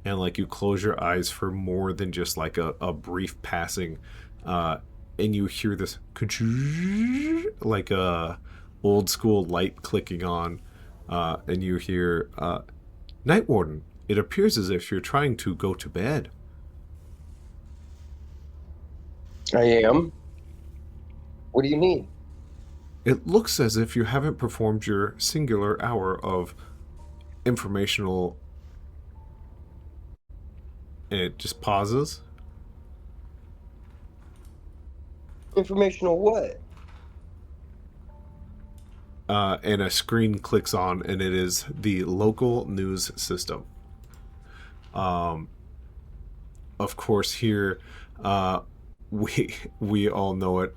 like you close your eyes for more than just like a brief passing, uh, and you hear this like a old school light clicking on, and you hear Night Warden. It appears as if you're trying to go to bed. I am. What do you need? It looks as if you haven't performed your singular hour of informational. And it just pauses. Informational what? And a screen clicks on, and it is the local news system. Of course, here uh, we all know it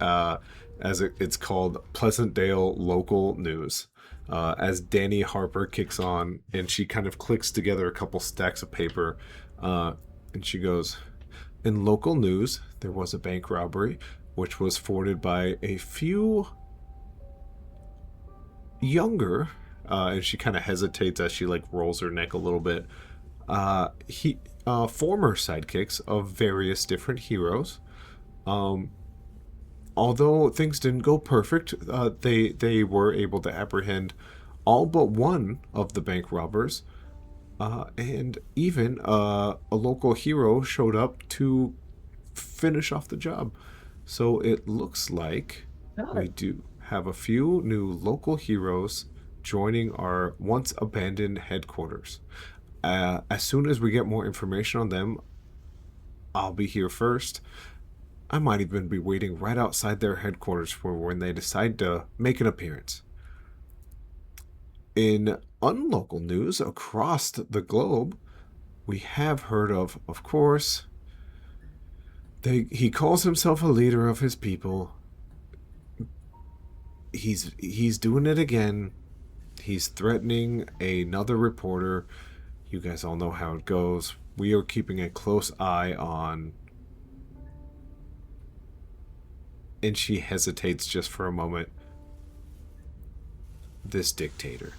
as it's called Pleasantdale Local News. As Danny Harper kicks on, and she kind of clicks together a couple stacks of paper, and she goes, "In local news, there was a bank robbery, which was forwarded by a few younger." And she kind of hesitates as she like rolls her neck a little bit. He former sidekicks of various different heroes. Although things didn't go perfect, they were able to apprehend all but one of the bank robbers, and even a local hero showed up to finish off the job. So it looks like we do have a few new local heroes joining our once abandoned headquarters. As soon as we get more information on them, I'll be here first. I might even be waiting right outside their headquarters for when they decide to make an appearance. In unlocal news across the globe, we have heard of course, he calls himself a leader of his people. He's doing it again. He's threatening another reporter. You guys all know how it goes. We are keeping a close eye on. And she hesitates just for a moment. This dictator.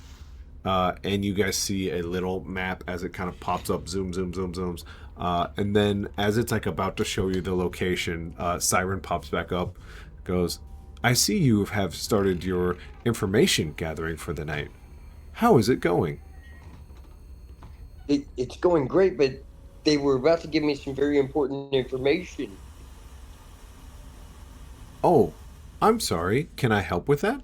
and you guys see a little map as it kind of pops up, zooms. And then as it's like about to show you the location, Siren pops back up, goes, I see you have started your information gathering for the night. How is it going? It's going great, but they were about to give me some very important information. Oh, I'm sorry. Can I help with that?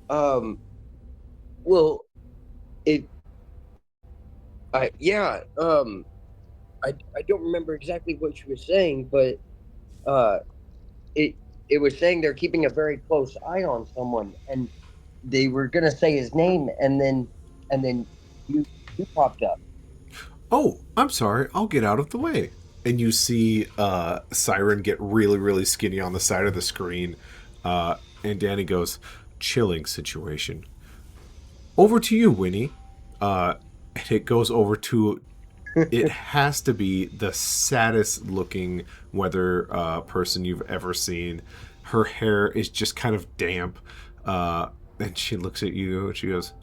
Um, well, it, yeah, I don't remember exactly what she was saying, but uh, it, it was saying they're keeping a very close eye on someone, and they were gonna say his name, and then you, you popped up. Oh, I'm sorry. I'll get out of the way. And you see Siren get really skinny on the side of the screen. And Danny goes, chilling situation. Over to you, Winnie. And it goes over to, it has to be the saddest looking weather person you've ever seen. Her hair is just kind of damp. And she looks at you and she goes,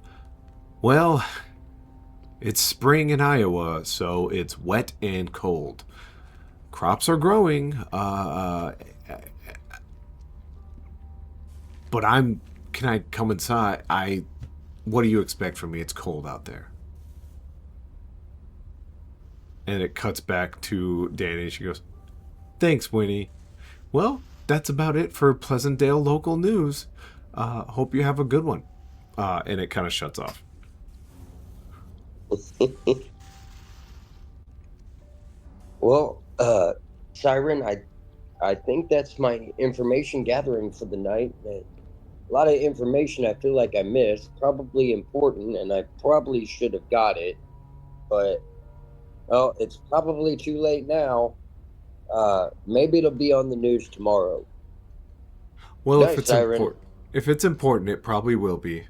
well, it's spring in Iowa, so it's wet and cold. Crops are growing, but I'm. Can I come inside? What do you expect from me? It's cold out there. And it cuts back to Danny. She goes, thanks, Winnie. Well, that's about it for Pleasantdale local news. Hope you have a good one. And it kind of shuts off. Well, Siren, I think that's my information gathering for the night. A lot of information I feel like I missed, probably important, and I probably should have got it, but well, it's probably too late now. Maybe it'll be on the news tomorrow. Well, Night, Siren. if it's important, it probably will be.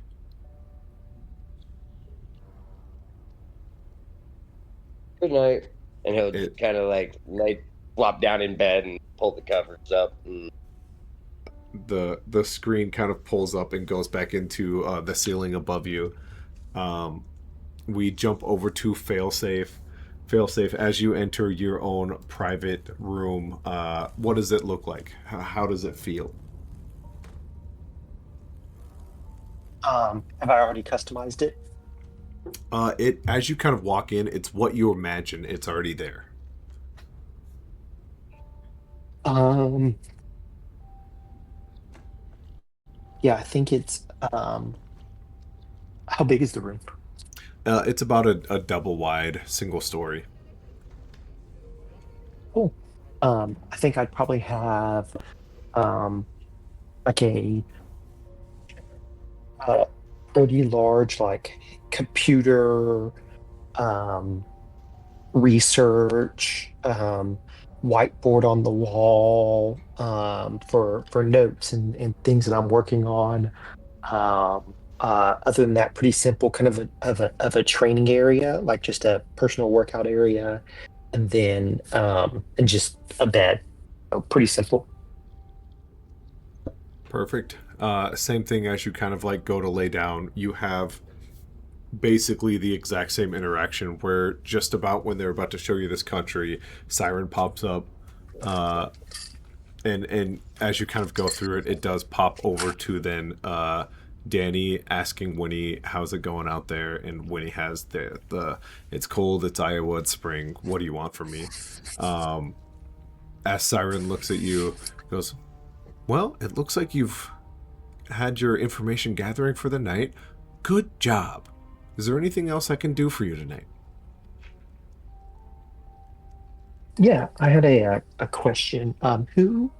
Good night. And he'll It just kind of like flop down in bed and pull the covers up. And the screen kind of pulls up and goes back into the ceiling above you. Um, we jump over to failsafe. Failsafe, as you enter your own private room, what does it look like? How does it feel? Have I already customized it? It as you kind of walk in, it's what you imagine. It's already there. Um, yeah, I think it's how big is the room? It's about a double wide single story. Cool. I think I'd probably have um like a uh, pretty large like computer um research whiteboard on the wall for notes and things that I'm working on. Other than that, pretty simple kind of a training area, like just a personal workout area, and then and just a bed. So pretty simple. Perfect. Same thing as you kind of like go to lay down. You have basically the exact same interaction where just about when they're about to show you this country, Siren pops up, uh, and as you kind of go through it, it does pop over to then Danny asking Winnie, "How's it going out there?" And Winnie has the it's cold, it's Iowa, it's spring. What do you want from me? Um, as Siren looks at you, goes, "Well, it looks like you've had your information gathering for the night. Good job. Is there anything else I can do for you tonight?" Yeah, I had a question. Who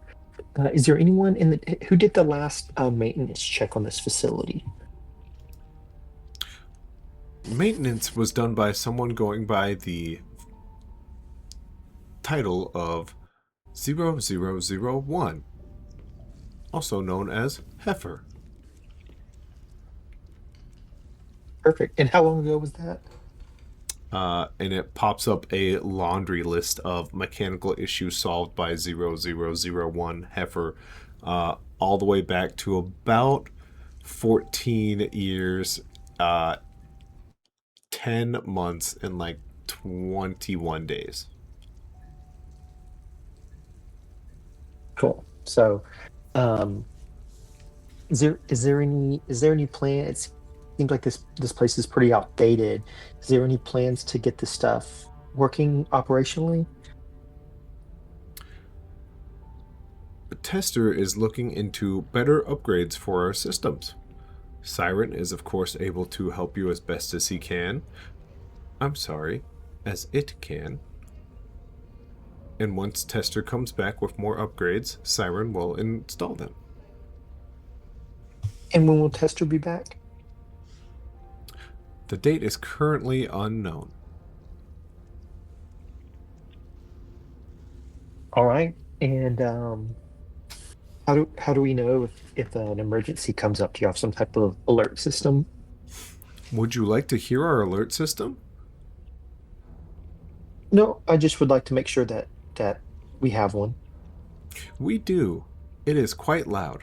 is there anyone in the who did the last maintenance check on this facility? Maintenance was done by someone going by the title of 0001, also known as Heifer. Perfect. And how long ago was that? And it pops up a laundry list of mechanical issues solved by 0001 Heifer, all the way back to about 14 years, 10 months, and like 21 days. Cool. So, um, is there any plan? It seems like this place is pretty outdated. Is there any plans to get this stuff working operationally? The tester is looking into better upgrades for our systems. Siren is, of course, able to help you as best as he can. I'm sorry, as it can. And once Tester comes back with more upgrades, Siren will install them. And when will Tester be back? The date is currently unknown. All right. And how do we know if an emergency comes up? Do you have some type of alert system? Would you like to hear our alert system? No, I just would like to make sure that we have one. We do. It is quite loud.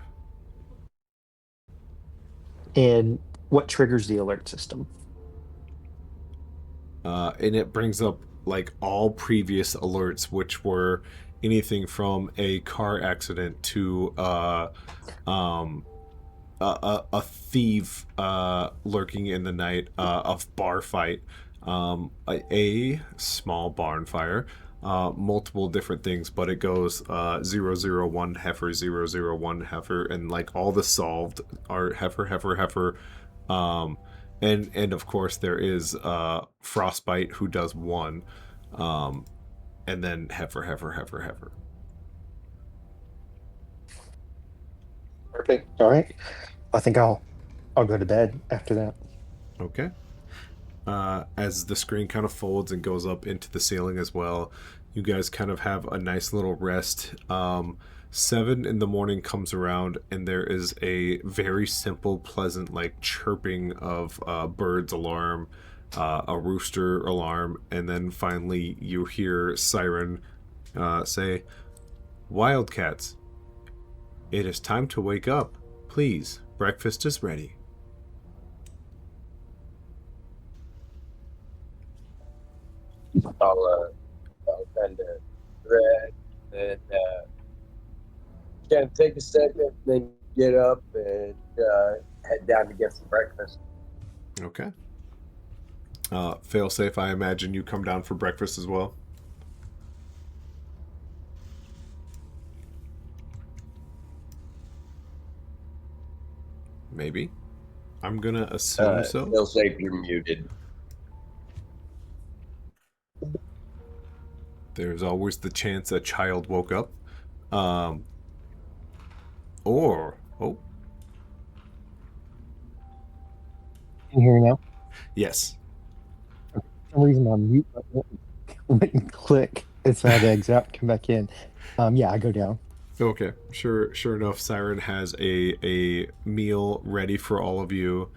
And what triggers the alert system? And it brings up like all previous alerts, which were anything from a car accident to um, a thief lurking in the night, a bar fight, a small barn fire, multiple different things, but it goes 001 heifer, 001 heifer, and like all the solved are heifer, heifer, heifer. Um, and of course there is frostbite who does one, um, and then heifer, heifer, heifer, heifer. Perfect. All right. I think I'll go to bed after that. Okay. As the screen kind of folds and goes up into the ceiling as well, you guys kind of have a nice little rest. 7 in the morning comes around, and there is a very simple, pleasant, like chirping of bird's alarm, a rooster alarm, and then finally you hear Siren say, "Wildcats, it is time to wake up. Please, breakfast is ready." I'll kind of dread and kind of take a second, then get up and head down to get some breakfast. Okay. Failsafe, I imagine you come down for breakfast as well. Maybe. I'm gonna assume so. They'll say you're muted. There's always the chance a child woke up. Or, oh, Can you hear me now? yes. For some reason, my mute button wouldn't click, and so I had to exit out, come back in. Yeah, I go down. Okay. Sure enough, Siren has a meal ready for all of you.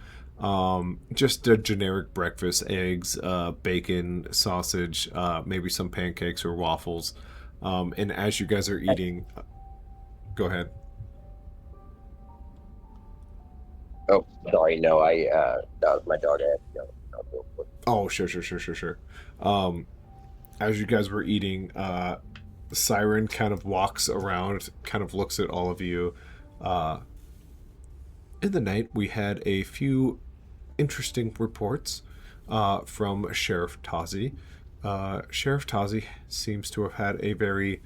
Just a generic breakfast: eggs, bacon, sausage, maybe some pancakes or waffles. And as you guys are eating, go ahead. Oh, sorry, no, that was my dog. I had to go. Real quick. Oh, sure. As you guys were eating, Siren kind of walks around, kind of looks at all of you. In the night, we had a few interesting reports from Sheriff Tazi. Sheriff Tazi seems to have had a very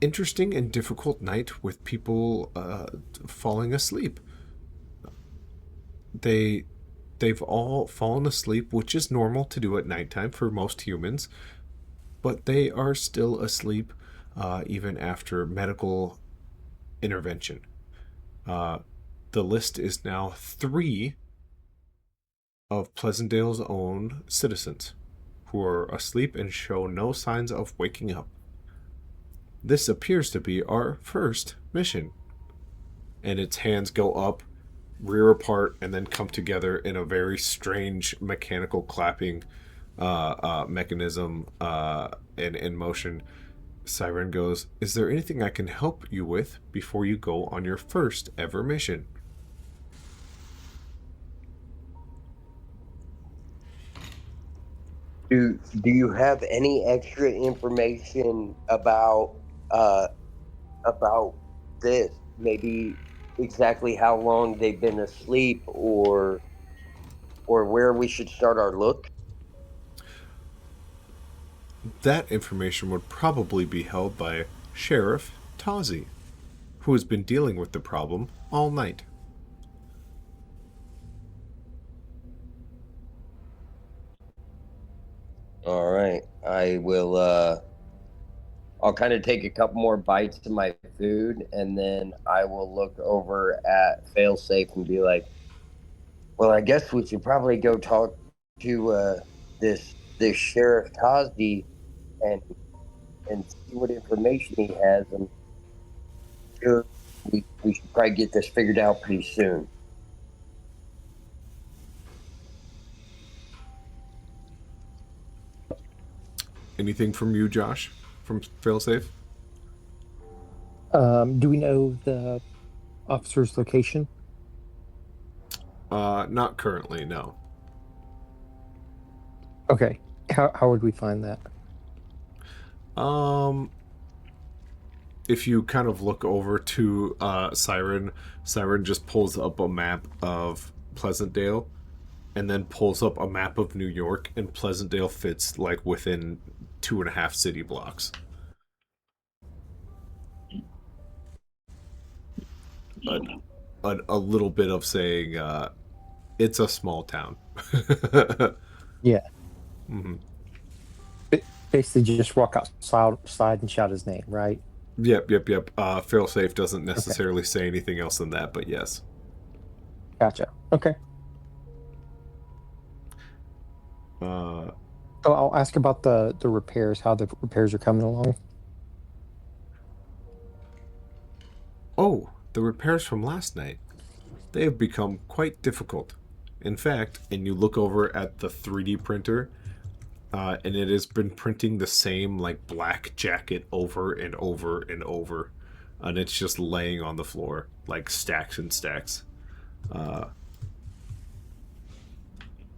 interesting and difficult night with people falling asleep. They've all fallen asleep, which is normal to do at nighttime for most humans, but they are still asleep even after medical intervention. The list is now 3 of Pleasantdale's own citizens who are asleep and show no signs of waking up. This appears to be our first mission. And its hands go up, rear apart, and then come together in a very strange mechanical clapping mechanism in motion. Siren goes, "Is there anything I can help you with before you go on your first ever mission?" Do you have any extra information uh about this? Maybe exactly how long they've been asleep, or where we should start our look? That information would probably be held by Sheriff Tazi, who has been dealing with the problem all night. All right. I'll kind of take a couple more bites of my food, and then I will look over at Failsafe and be like, "Well, I guess we should probably go talk to this Sheriff Cosby and see what information he has. I'm sure we should probably get this figured out pretty soon." Anything from you, Josh, from Failsafe? Do we know the officer's location? Not currently, no. Okay. How would we find that? Um, if you kind of look over to Siren, Siren just pulls up a map of Pleasantdale and then pulls up a map of New York, and Pleasantdale fits like within 2.5 city blocks. A little bit of saying it's a small town. Yeah. Hmm. Basically, just walk outside and shout his name, right? Yep. Failsafe doesn't Okay. necessarily say anything else than that, but yes. Gotcha. Okay. So I'll ask about the repairs, how the repairs are coming along. Oh, the repairs from last night. They have become quite difficult. In fact, and you look over at the 3D printer, and it has been printing the same like black jacket over and over and over, and it's just laying on the floor like stacks and stacks.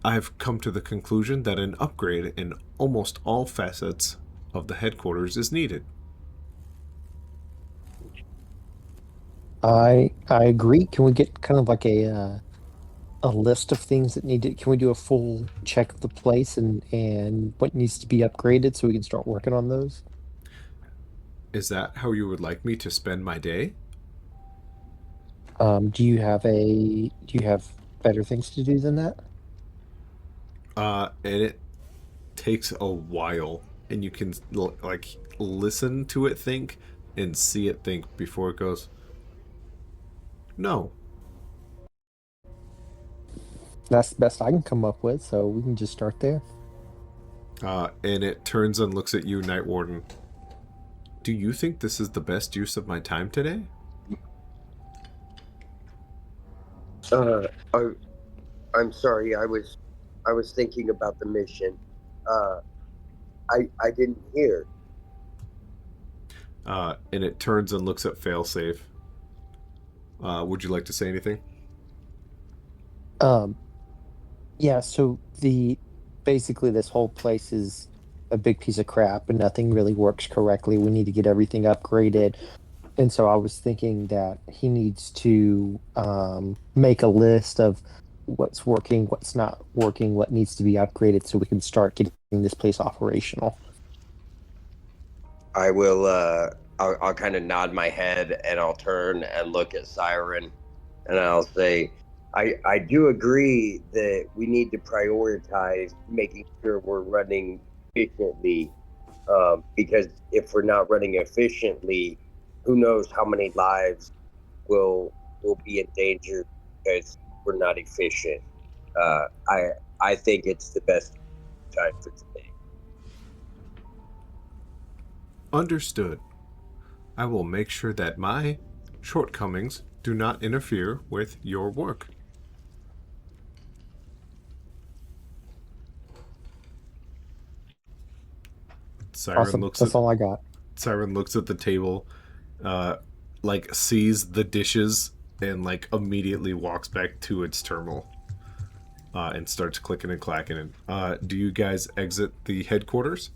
I've come to the conclusion that an upgrade in almost all facets of the headquarters is needed. I agree. Can we get kind of like a list of things that need to? Can we do a full check of the place and what needs to be upgraded so we can start working on those? Is that how you would like me to spend my day? Do you have better things to do than that? And it takes a while, and you can like listen to it think and see it think before it goes. No. That's the best I can come up with, so we can just start there. And it turns and looks at you, Night Warden. Do you think this is the best use of my time today? Uh, I, I'm sorry. I was thinking about the mission. Uh, I didn't hear. And it turns and looks at Failsafe. Would you like to say anything? Um, yeah, so the basically this whole place is a big piece of crap and nothing really works correctly. We need to get everything upgraded. And so I was thinking that he needs to make a list of what's working, what's not working, what needs to be upgraded so we can start getting this place operational. I will. I'll kind of nod my head, and I'll turn and look at Siren, and I'll say, I do agree that we need to prioritize making sure we're running efficiently. Because if we're not running efficiently, who knows how many lives will be in danger because we're not efficient. Uh, I I think it's the best time for today. Understood. I will make sure that my shortcomings do not interfere with your work. Siren Awesome. looks at That's all I got. Siren looks at the table, uh, like sees the dishes, and like immediately walks back to its terminal. and starts clicking and clacking. Do you guys exit the headquarters?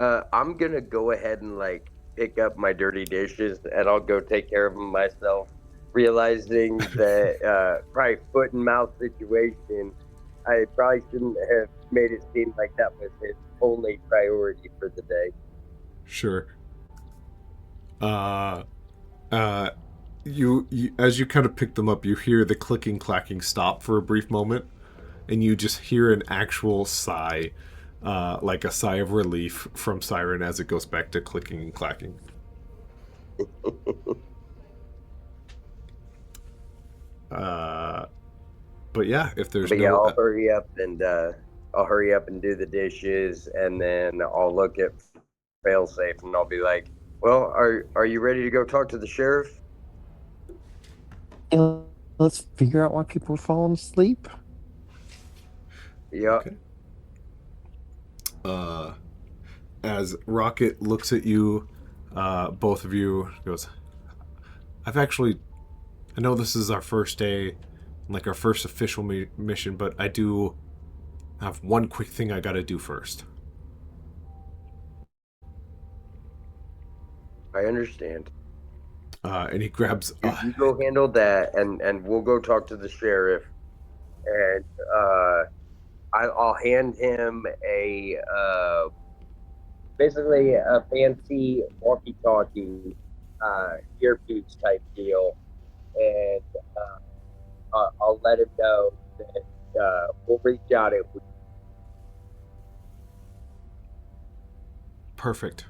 I'm gonna go ahead and like pick up my dirty dishes, and I'll go take care of them myself. Realizing that probably foot and mouth situation, I probably shouldn't have made it seem like that was his only priority for the day. Sure. Uh, uh, you as you kind of pick them up, you hear the clicking clacking stop for a brief moment, and you just hear an actual sigh, like a sigh of relief from Siren as it goes back to clicking and clacking. But yeah, if there's But yeah, no, I'll hurry up and do the dishes, and then I'll look at failsafe, and I'll be like, "Well, are you ready to go talk to the sheriff?" And let's figure out why people are falling asleep. Yeah. okay. As Rocket looks at you, both of you goes, I know this is our first day, like our first official mission, but I do have one quick thing I gotta do first. I understand. And he grabs. You go handle that, and we'll go talk to the sheriff, and I'll hand him a basically a fancy walkie-talkie earpiece type deal, and I'll let him know that we'll reach out if we. Perfect.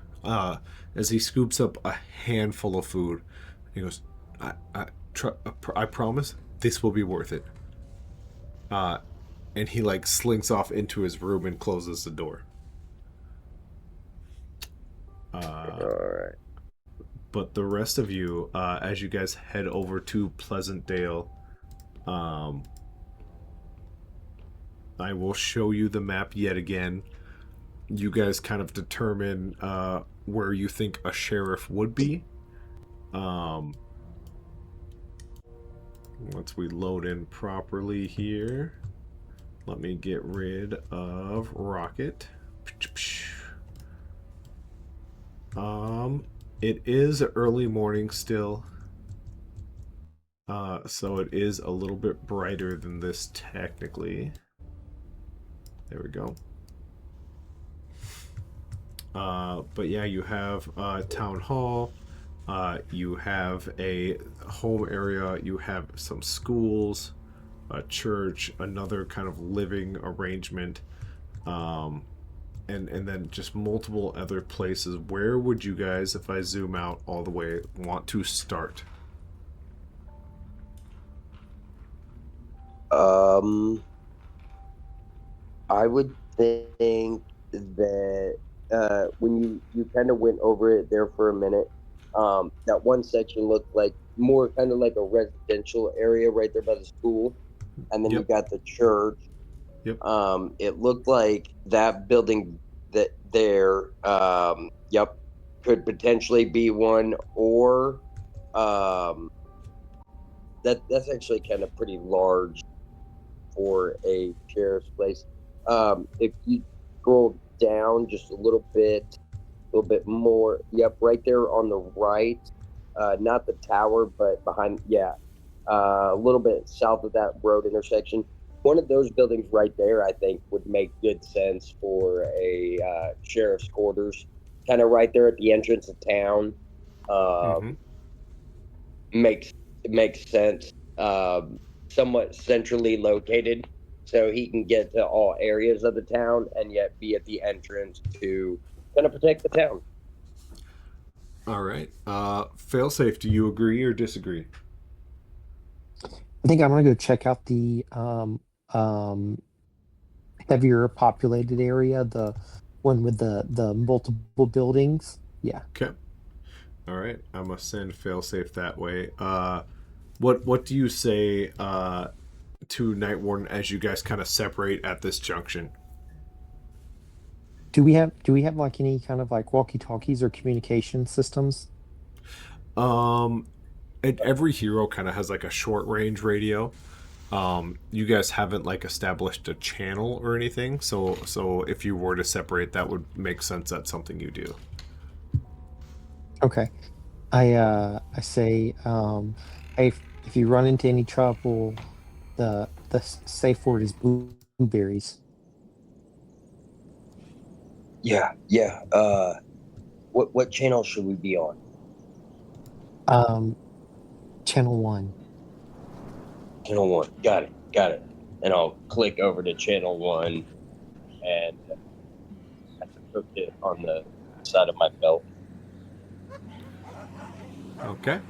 As he scoops up a handful of food, he goes, I promise this will be worth it. And he like slinks off into his room and closes the door. All right. But the rest of you, as you guys head over to Pleasantdale, I will show you the map yet again. You guys kind of determine where you think a sheriff would be. Once we load in properly here, let me get rid of Rocket. It is early morning still. So it is a little bit brighter than this technically. There we go. But yeah, you have town hall. You have a home area. You have some schools, a church, another kind of living arrangement, and then just multiple other places. Where would you guys, if I zoom out all the way, want to start? I would think that when you kind of went over it there for a minute, that one section looked like more kind of like a residential area right there by the school, and then you Yep. got the church. Yep. It looked like that building that there, yep, could potentially be one, or that's actually kind of pretty large for a sheriff's place. If you scroll down just a little bit more, yep, right there on the right, not the tower, but behind, yeah, a little bit south of that road intersection. One of those buildings right there, I think, would make good sense for a sheriff's quarters, kind of right there at the entrance of town. Mm-hmm. Makes makes sense. Somewhat centrally located, so he can get to all areas of the town and yet be at the entrance to kind of protect the town. All right. Failsafe, do you agree or disagree? I think I'm gonna go check out the heavier populated area, the one with the multiple buildings. Yeah. Okay. All right. I'm gonna send Failsafe that way. What do you say to Night Warden as you guys kind of separate at this junction? Do we have like any kind of like walkie-talkies or communication systems? Um, and every hero kind of has like a short range radio. You guys haven't like established a channel or anything, so if you were to separate, that would make sense. That's something you do. Okay. I say, hey, if you run into any trouble, the safe word is blueberries. Yeah, yeah. What channel should we be on? Um, channel 1. Channel 1. Got it. Got it. And I'll click over to channel 1 and have to put it on the side of my belt. Okay.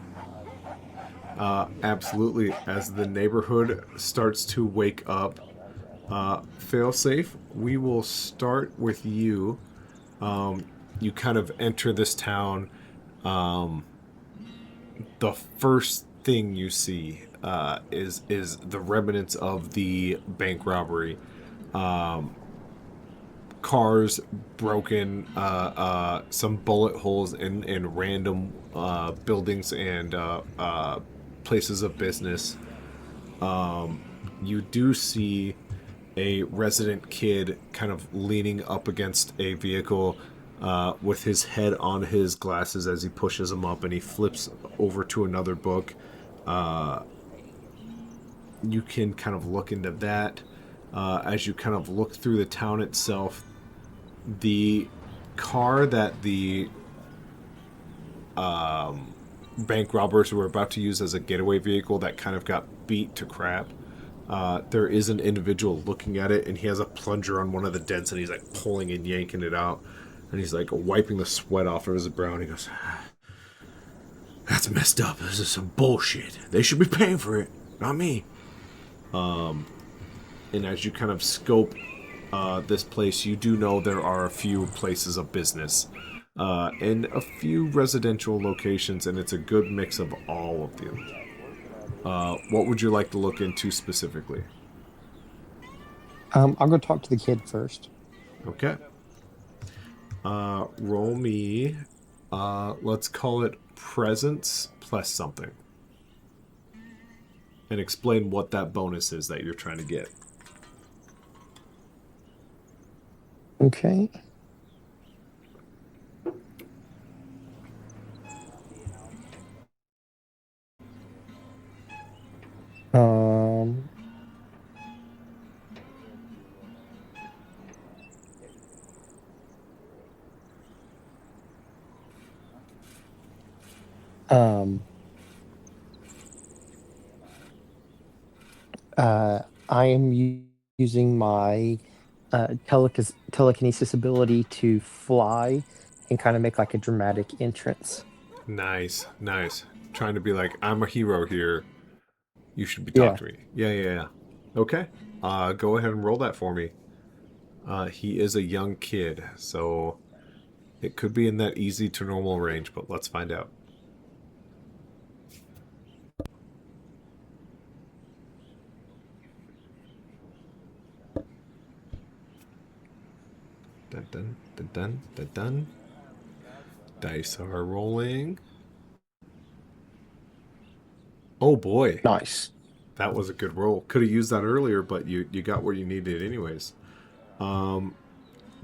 Absolutely. As the neighborhood starts to wake up, failsafe, we will start with you. You kind of enter this town. Um, the first thing you see is the remnants of the bank robbery. Um, Cars broken, some bullet holes in random buildings and places of business. You do see a resident kid kind of leaning up against a vehicle with his head on his glasses as he pushes them up and he flips over to another book. You can kind of look into that. As you kind of look through the town itself, the car that the bank robbers were about to use as a getaway vehicle that kind of got beat to crap. There is an individual looking at it, and he has a plunger on one of the dents, and he's like pulling and yanking it out, and he's like wiping the sweat off of his brow. And he goes, "That's messed up. This is some bullshit. They should be paying for it, not me." And as you kind of scope this place, you do know there are a few places of business and a few residential locations, and it's a good mix of all of them. What would you like to look into specifically? I'll go talk to the kid first. Okay. Roll me. Let's call it presence plus something, and explain what that bonus is that you're trying to get. Okay. Um, um, I am using my telekinesis ability to fly and kind of make like a dramatic entrance. Nice, nice. Trying to be like, I'm a hero here. You should be Yeah. talking to me. Yeah, yeah, yeah. Okay. Go ahead and roll that for me. He is a young kid, so it could be in that easy to normal range, but let's find out. Dun dun dun dun dun dun. Dice are rolling. Oh boy, Nice. that was a good roll. Could have used that earlier, but you got where you needed anyways.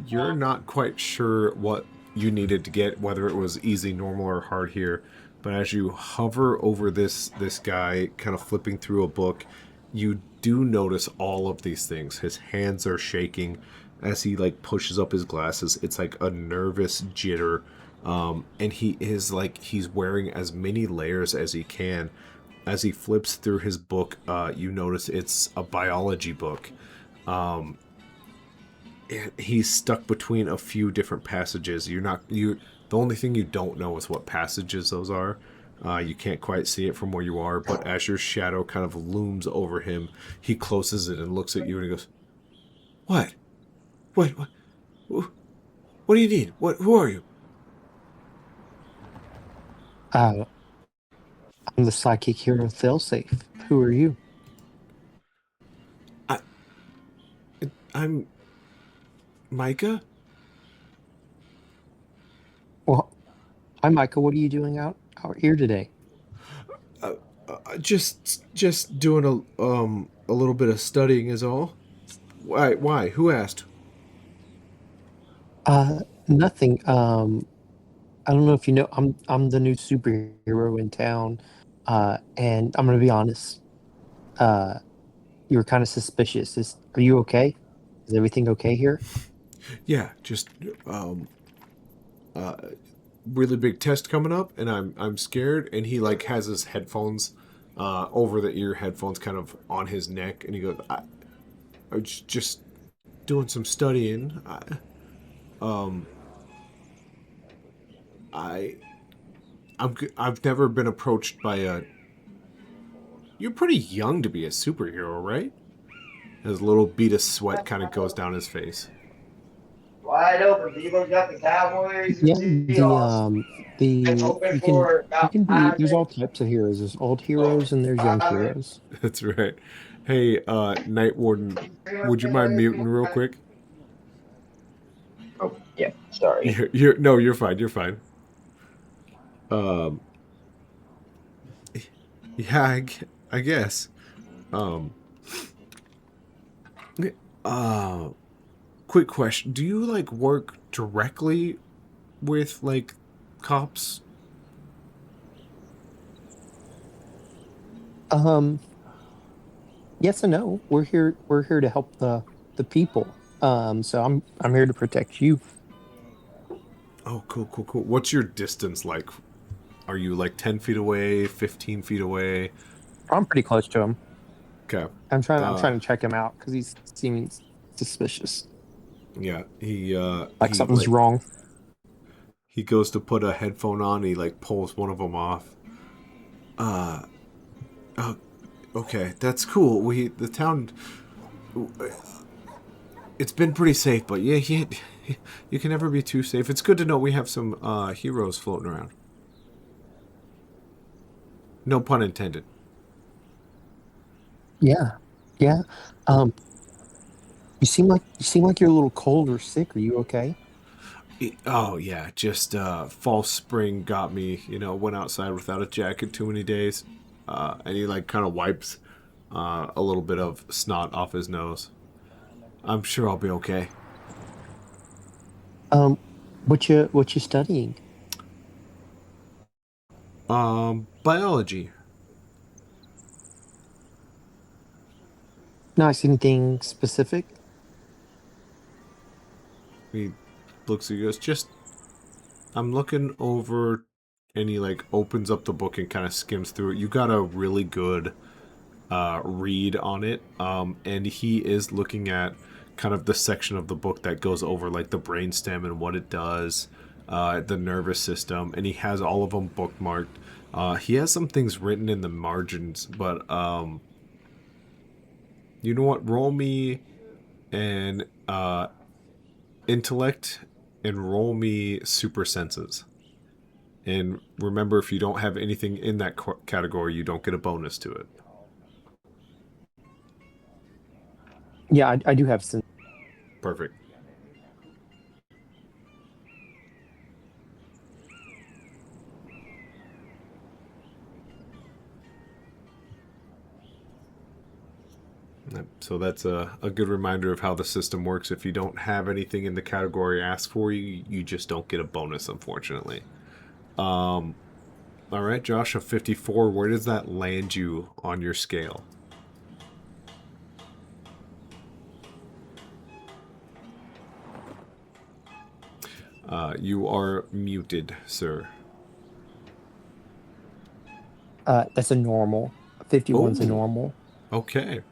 You're not quite sure what you needed to get, whether it was easy, normal, or hard here. But as you hover over this guy, kind of flipping through a book, you do notice all of these things. His hands are shaking as he like pushes up his glasses. It's like a nervous jitter, and he is like he's wearing as many layers as he can. As he flips through his book, you notice it's a biology book. He's stuck between a few different passages. The only thing you don't know is what passages those are. You can't quite see it from where you are, but as your shadow kind of looms over him, he closes it and looks at you and he goes, "What? What? What do you need? What? Who are you?" Uh, I'm the psychic hero Failsafe. Who are you? I, I'm Micah. Well, hi, Micah. What are you doing out here today? Just doing a little bit of studying is all. Why? Why? Who asked? Nothing. I don't know if you know, I'm the new superhero in town. And I'm gonna be honest. Uh, you were kind of suspicious. Are you okay? Is everything okay here? Yeah, just uh, really big test coming up, and I'm scared. And he like has his headphones, over the ear headphones, kind of on his neck, and he goes, I was just doing some studying. Um, I I've never been approached by a. You're pretty young to be a superhero, right? His little bead of sweat kind of goes down his face. Wide open. People got the Cowboys and Yeah, Seahawks. It's open you for about can be, 5 there's all minutes. types of heroes. There's old Oh, heroes and there's young 5 minutes. heroes. That's right. Hey, Night Warden, would you mind muting real quick? Oh, yeah. Sorry. You're no, you're fine. You're fine. Um, yeah, I guess. Um, uh, quick question: do you like work directly with like cops? Um, yes and no. We're here to help the people. So I'm here to protect you. Oh, cool, cool, cool. What's your distance like? Are you like 10 feet away, 15 feet away? I'm pretty close to him. Okay. I'm Uh, trying to check him out because he's seeming suspicious. yeah. Like something's wrong. He goes to put a headphone on. He like pulls one of them off. Uh, uh okay, that's cool. The town, it's been pretty safe, but yeah, you can never be too safe. It's good to know we have some heroes floating around. No pun intended. Yeah, yeah. Um, you seem like you're a little cold or sick. Are you okay? Oh yeah, just false spring got me. Went outside without a jacket too many days, and he like kind of wipes a little bit of snot off his nose. I'm sure I'll be okay. Um, what you studying? Biology. Nice. Anything specific? He looks at you, goes, just I'm looking over, and he like opens up the book and kind of skims through it. You got a really good read on it, and he is looking at kind of the section of the book that goes over like the brainstem and what it does, the nervous system, and he has all of them bookmarked. He has some things written in the margins, but you know what? Roll me an intellect and roll me super senses. And remember, if you don't have anything in that category, you don't get a bonus to it. Yeah, I do have some. Perfect. So that's a good reminder of how the system works. If you don't have anything in the category asked for you, you just don't get a bonus, unfortunately. All right, Josh, a 54. Where does that land you on your scale? You are muted, sir. That's a normal. 51's a Oh, normal. okay.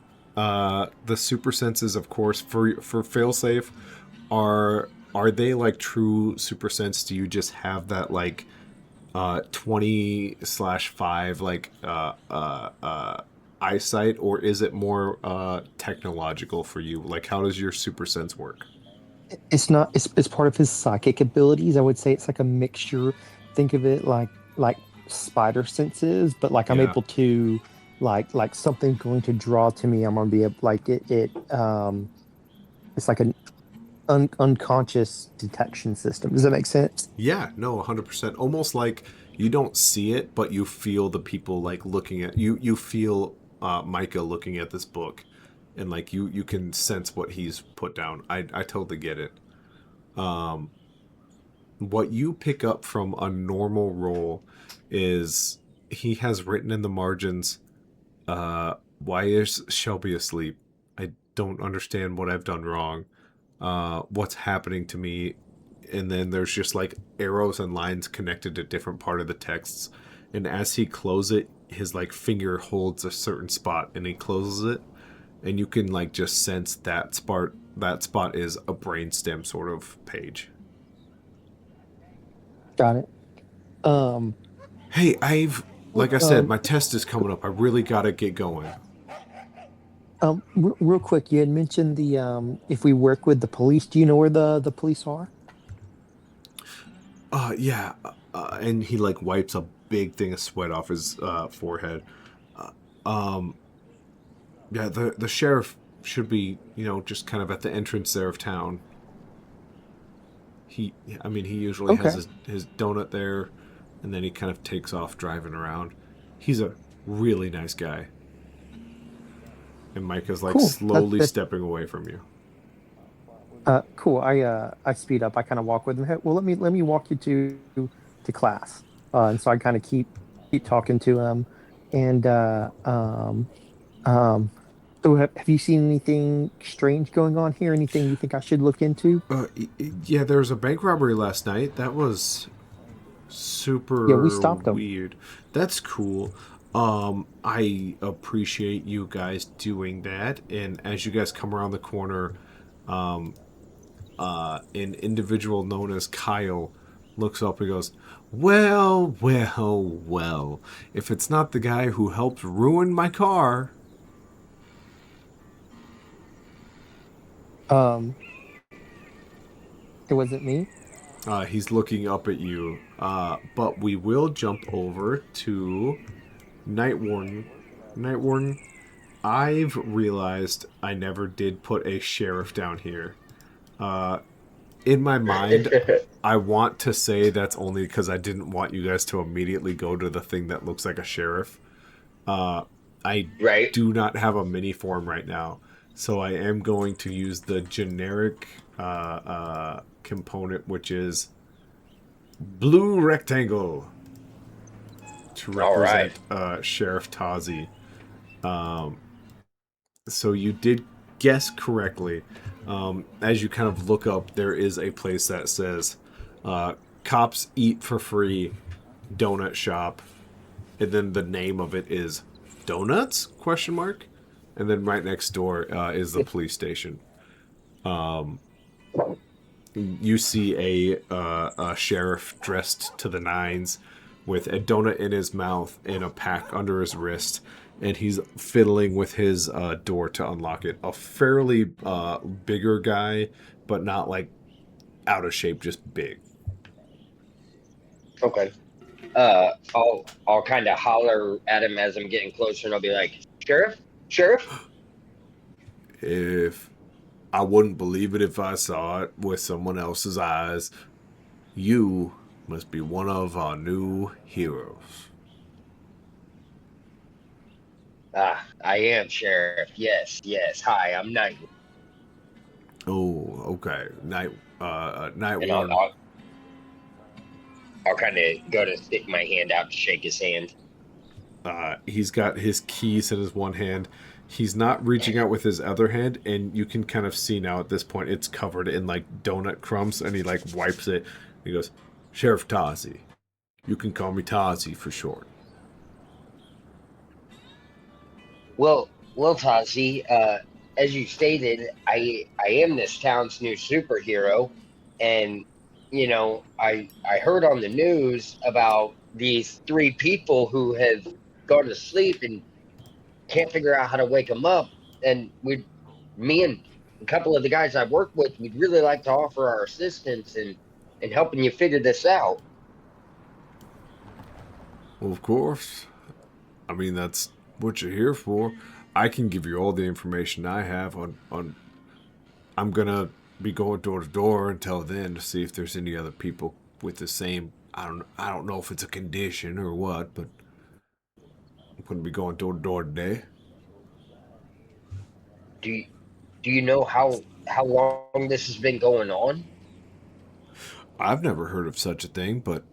The super senses, of course, for failsafe, are they like true super sense? Do you just have that like 20/5 like eyesight, or is it more technological for you? Like, how does your super sense work? It's not. It's part of his psychic abilities. I would say it's like a mixture. Think of it like spider senses, but like I'm Yeah. able to like something going to draw to me. I'm gonna be able like it's like an unconscious detection system. Does that make sense? Yeah, no, 100%. Almost like you don't see it, but you feel the people like looking at you. You feel Micah looking at this book, and like you can sense what he's put down. I totally get it. What you pick up from a normal roll is he has written in the margins, why is Shelby asleep? I don't understand what I've done wrong. What's happening to me? And then there's just like arrows and lines connected to different part of the texts. And as he closes it, his like finger holds a certain spot and he closes it. And you can like just sense that spot is a brainstem sort of page. Got it. Um, Hey, like I said, um, my test is coming up. I really gotta get going. real quick, you had mentioned the if we work with the police, do you know where the police are? Yeah, and he like wipes a big thing of sweat off his forehead. Yeah, the sheriff should be, just kind of at the entrance there of town. He usually has Okay, his donut there, and then he kind of takes off driving around. He's a really nice guy. And Micah's like cool. slowly That stepping away from you. cool. I speed up. I kind of walk with him. Hey, well, let me walk you to class. And so I kind of keep talking to him, and um. So have you seen anything strange going on here? Anything you think I should look into? Yeah, there was a bank robbery last night. That was Yeah, we super stopped them. weird. That's cool. I appreciate you guys doing that. And as you guys come around the corner, an individual known as Kyle looks up and goes, "Well, well, well. If it's not the guy who helped ruin my car." Um, it wasn't me. He's looking up at you. But we will jump over to Night Warden. Night Warden, I've realized I never did put a sheriff down here. In my mind, I want to say that's only because I didn't want you guys to immediately go to the thing that looks like a sheriff. I Right. do not have a mini form right now, so I am going to use the generic component, which is blue rectangle, to All right. represent Sheriff Tazi. So you did guess correctly. As you kind of look up, there is a place that says "Cops Eat for Free Donut Shop," and then the name of it is Donuts? Question mark. And then right next door is the police station. You see a sheriff dressed to the nines with a donut in his mouth and a pack under his wrist, and he's fiddling with his door to unlock it. A fairly bigger guy, but not like out of shape, just big. Okay. I'll kind of holler at him as I'm getting closer, and I'll be like, "Sheriff, sheriff." If I wouldn't believe it if I saw it with someone else's eyes, you must be one of our new heroes. Ah, I am sheriff. Yes, yes. Hi, I'm Knight, Oh, okay. Night and Warden. I'll kind of go to stick my hand out to shake his hand. He's got his keys in his one hand. He's not reaching out with his other hand, and you can kind of see now at this point it's covered in like donut crumbs, and he like wipes it. He goes, "Sheriff Tazi. You can call me Tazi for short." Well, Tazi, as you stated, I am this town's new superhero, and I heard on the news about these three people who have gone to sleep and can't figure out how to wake them up, and me and a couple of the guys I've worked with, we'd really like to offer our assistance in helping you figure this out. Well, of course. I mean, that's what you're here for. I can give you all the information I have on. I'm gonna be going door to door until then to see if there's any other people with the same. I don't know if it's a condition or what, but I'm gonna be going door to door today. Do you, do you know how long this has been going on? I've never heard of such a thing, but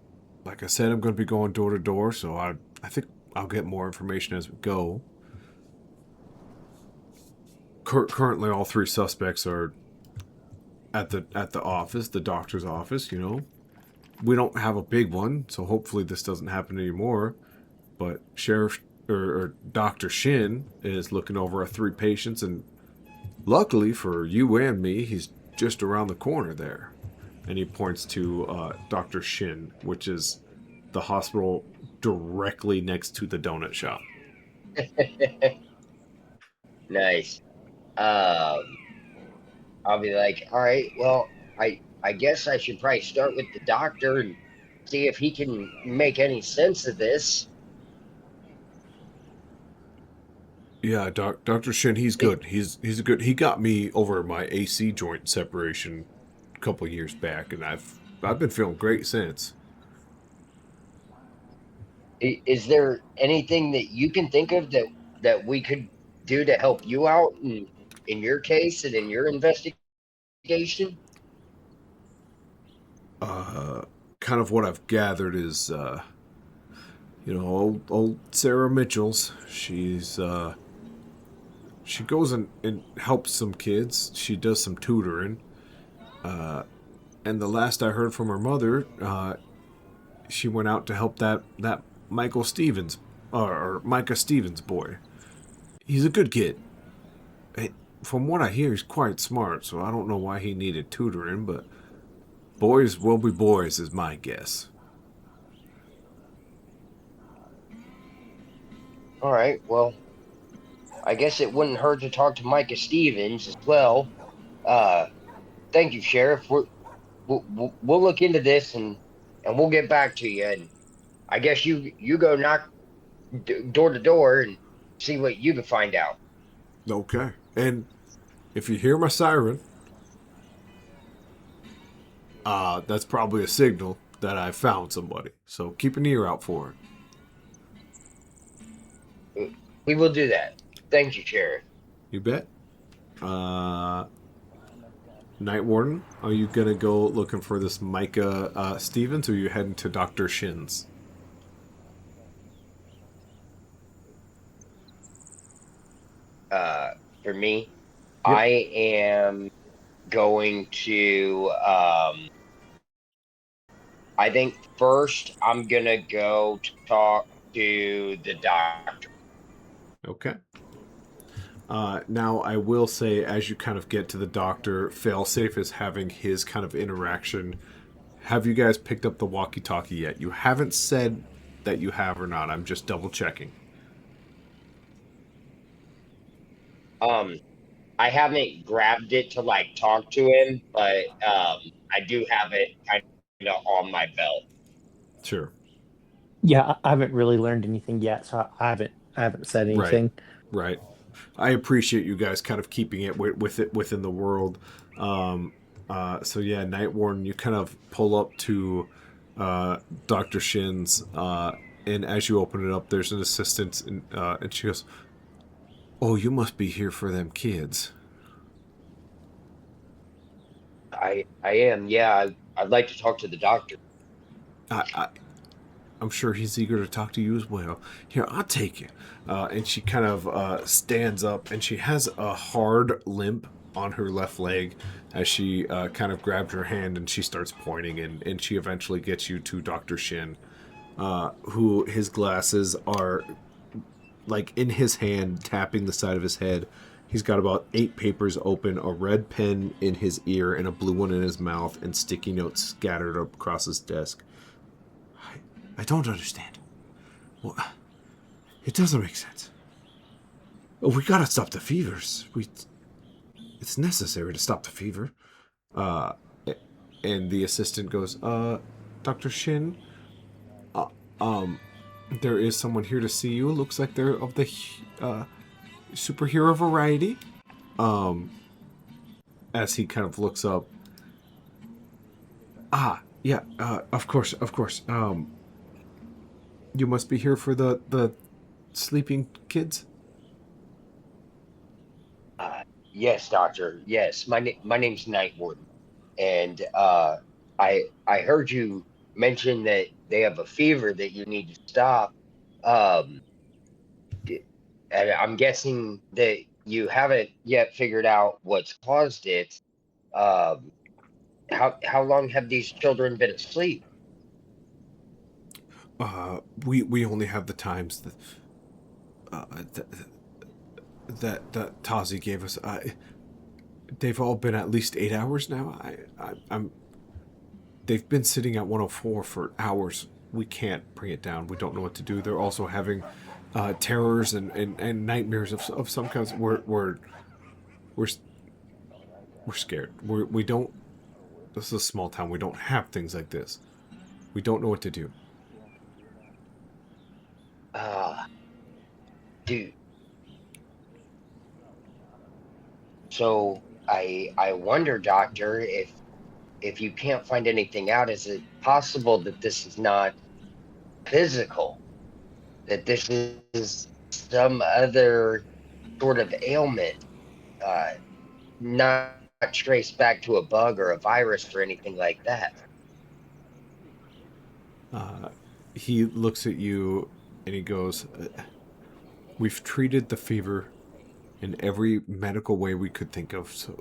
like I said, I'm going to be going door to door, so I think I'll get more information as we go. Currently, all three suspects are at the office, the doctor's office. You know, we don't have a big one, so hopefully this doesn't happen anymore. But Sheriff or Doctor Shin is looking over our three patients, and luckily for you and me, he's just around the corner there. And he points to Doctor Shin, which is the hospital directly next to the donut shop. Nice. Um, I'll be like, all right, well, I guess I should probably start with the doctor and see if he can make any sense of this. Yeah, Doctor Shin, he's I- good. He's a good. He got me over my AC joint separation a couple years back, and I've been feeling great since. Is there anything that you can think of that we could do to help you out in your case and in your investigation? Uh, Kind of what I've gathered is, old Sarah Mitchell's. She goes and helps some kids. She does some tutoring. And the last I heard from her mother, she went out to help that Michael Stevens or Micah Stevens boy. He's a good kid. From what I hear, he's quite smart, so I don't know why he needed tutoring, but boys will be boys, is my guess. All right, well, I guess it wouldn't hurt to talk to Micah Stevens as well. Uh, thank you, Sheriff. We'll look into this and we'll get back to you. And I guess you go knock door to door and see what you can find out. Okay. And if you hear my siren, that's probably a signal that I found somebody. So keep an ear out for it. We will do that. Thank you, Sheriff. You bet. Night Warden, are you gonna go looking for this Micah Stevens, or are you heading to Dr. Shin's? For me, Yep. I am going to. I think first I'm gonna go talk to the doctor. Okay. Now, I will say, as you kind of get to the doctor, Failsafe is having his kind of interaction. Have you guys picked up the walkie-talkie yet? You haven't said that you have or not. I'm just double checking. I haven't grabbed it to like talk to him, but I do have it kind of on my belt. Sure. Yeah, I haven't really learned anything yet, so I haven't said Right. anything. Right. I appreciate you guys kind of keeping it with it within the world. So yeah, Night Warden, you kind of pull up to Dr. Shin's, and as you open it up, there's an assistant, and she goes, "Oh, you must be here for them kids." I am, yeah. I'd like to talk to the doctor. I'm sure he's eager to talk to you as well. Here, I'll take you. And she kind of stands up, and she has a hard limp on her left leg as she kind of grabs your hand and she starts pointing, and she eventually gets you to Dr. Shin, who his glasses are like in his hand, tapping the side of his head. He's got about 8 papers open, a red pen in his ear, and a blue one in his mouth, and sticky notes scattered across his desk. I don't understand. Well, it doesn't make sense. We gotta stop the fevers. It's necessary to stop the fever. And the assistant goes, Dr. Shin, there is someone here to see you. Looks like they're of the superhero variety. As he kind of looks up. Yeah, of course. You must be here for the sleeping kids? Yes, doctor. Yes, my name's Night Warden, and I heard you mention that they have a fever that you need to stop. Um, d- and I'm guessing that you haven't yet figured out what's caused it. Um, how long have these children been asleep? We only have the times uh, that that Tazi gave us. They've all been at least 8 hours now. I'm. They've been sitting at 104 for hours. We can't bring it down. We don't know what to do. They're also having terrors and nightmares of some kinds. We're we're scared. We don't. This is a small town. We don't have things like this. We don't know what to do. Uh, do so. I wonder, doctor, if you can't find anything out, is it possible that this is not physical? That this is some other sort of ailment, uh, not traced back to a bug or a virus or anything like that. Uh, he looks at you and he goes, "We've treated the fever in every medical way we could think of. So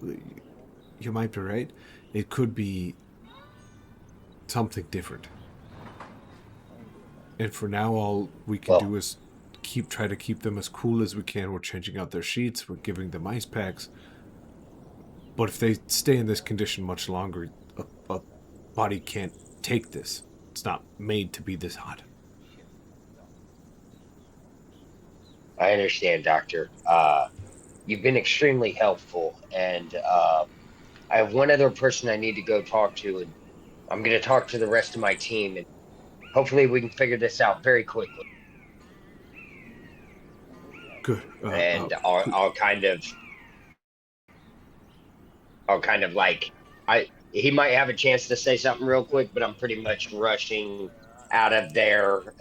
you might be right. It could be something different. And for now, all we can Well, do is try to keep them as cool as we can. We're changing out their sheets. We're giving them ice packs. But if they stay in this condition much longer, a body can't take this. It's not made to be this hot." I understand, doctor. You've been extremely helpful, and I have one other person I need to go talk to, and I'm going to talk to the rest of my team, and hopefully we can figure this out very quickly. Good. And I'll kind of like he might have a chance to say something real quick, but I'm pretty much rushing out of there,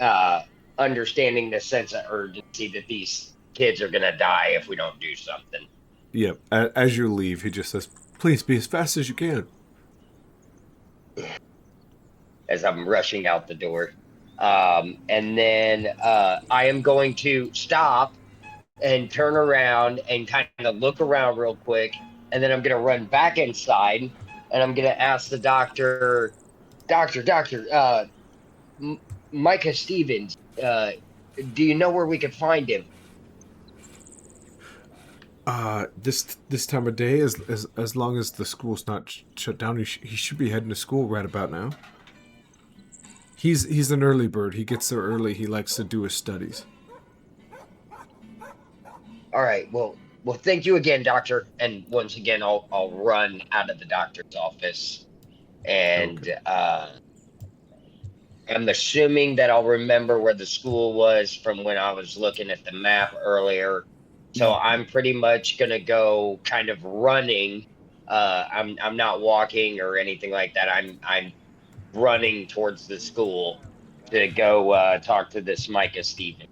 understanding the sense of urgency that these kids are gonna die if we don't do something. Yeah. As you leave, he just says, "Please be as fast as you can." As I'm rushing out the door. And then I am going to stop and turn around and kind of look around real quick. And then I'm going to run back inside and I'm going to ask the doctor, M- Micah Stevens, do you know where we could find him? This time of day, as long as the school's not shut down, he should be heading to school right about now. He's an early bird. He gets there early. He likes to do his studies. All right. Well, thank you again, doctor. And once again, I'll run out of the doctor's office and Okay. I'm assuming that I'll remember where the school was from when I was looking at the map earlier. So I'm pretty much gonna go kind of running. I'm not walking or anything like that. I'm running towards the school to go talk to this Micah Stephen.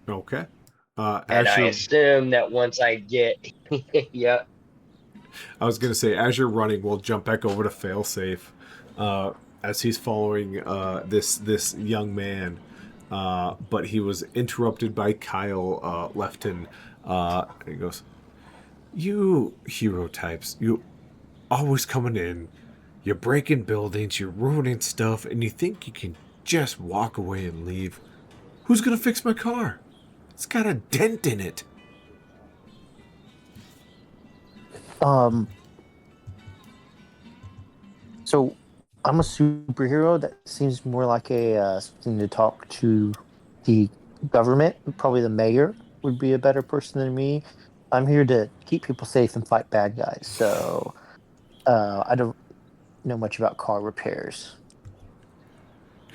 Okay. And As I you're, assume that once I get, yeah, I was gonna say, as you're running, we'll jump back over to Failsafe, as he's following this young man, but he was interrupted by Kyle Lefton. And he goes, "You hero types, you always coming in, you're breaking buildings, you're ruining stuff, and you think you can just walk away and leave. Who's gonna fix my car? It's got a dent in it." Um, so I'm a superhero. That seems more like a something to talk to the government. Probably the mayor would be a better person than me. I'm here to keep people safe and fight bad guys. So I don't know much about car repairs.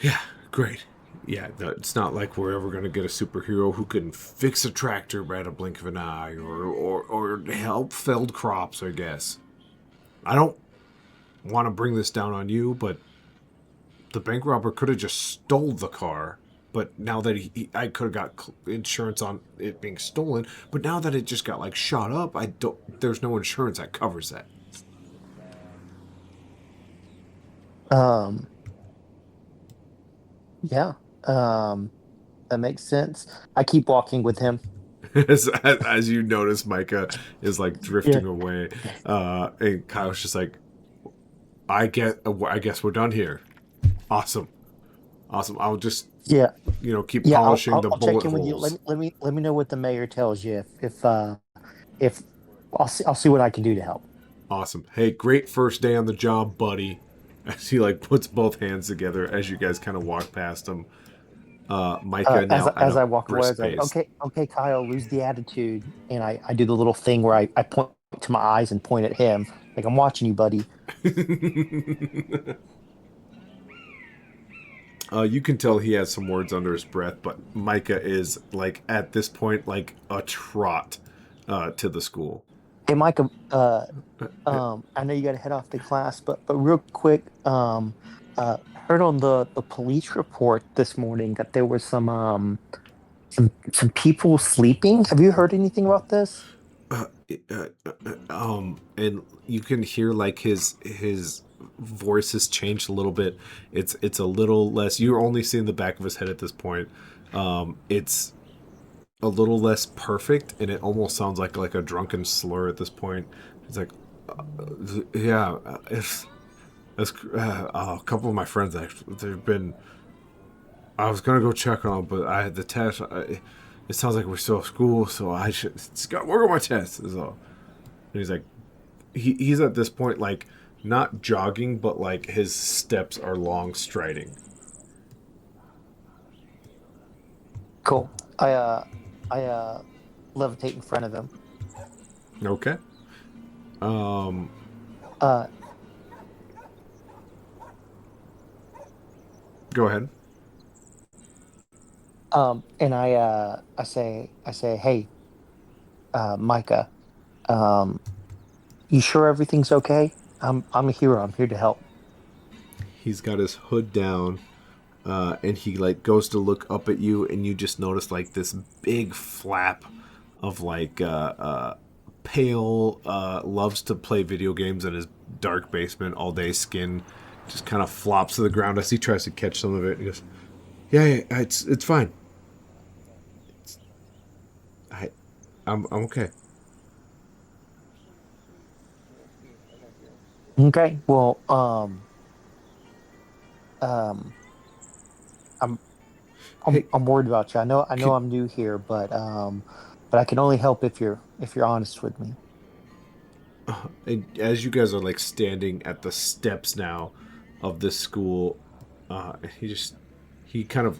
Yeah, great. Yeah, it's not like we're ever going to get a superhero who can fix a tractor at a blink of an eye or help felled crops, I guess. I don't want to bring this down on you, but the bank robber could have just stole the car but now that I could have got insurance on it being stolen, but now that it just got like shot up, I don't. There's no insurance that covers that. Um, yeah. That makes sense. I keep walking with him. As you notice, Micah is like Yeah. drifting away, and Kyle's just like, I guess we're done here. Awesome. Awesome. I'll just, Yeah. keep Yeah. polishing the I'll check bullet in with you. holes. Let me know what the mayor tells you. If I'll see what I can do to help. Awesome. Hey, great first day on the job, buddy. As he like puts both hands together as you guys kind of walk past him. Micah As now at as a I walk away, I was brisk like, pace. okay, Kyle, lose the attitude, and I do the little thing where I point to my eyes and point at him, like I'm watching you, buddy. You can tell he has some words under his breath, but Micah is like at this point like a trot to the school. Hey, Micah, Uh, I know you got to head off to class, but real quick, heard on the police report this morning that there was some people sleeping. Have you heard anything about this? uh, and you can hear like his voice has changed a little bit. It's a little less. You're only seeing the back of his head at this point. It's a little less perfect, and it almost sounds like a drunken slur at this point. It's like, yeah, it's a couple of my friends actually. They've been. I was gonna go check on them, but I had the test. It sounds like we're still at school, so I should got work on my test. Is all. And he's like, he's at this point like not jogging, but like his steps are long striding. Cool. I levitate in front of him. Okay. Um. Uh, Go ahead. and I say, hey, Micah, um, you sure everything's okay? I'm a hero. I'm here to help. He's got his hood down, and he like goes to look up at you, and you just notice like this big flap of like pale loves to play video games in his dark basement all day skin just kind of flops to the ground as he tries to catch some of it. He goes, yeah, it's fine. I I'm okay. Okay. Well, um, I'm Hey, I'm worried about you. I know can, I'm new here, but I can only help if you're honest with me. and as you guys are like standing at the steps now of this school, uh, he just he kind of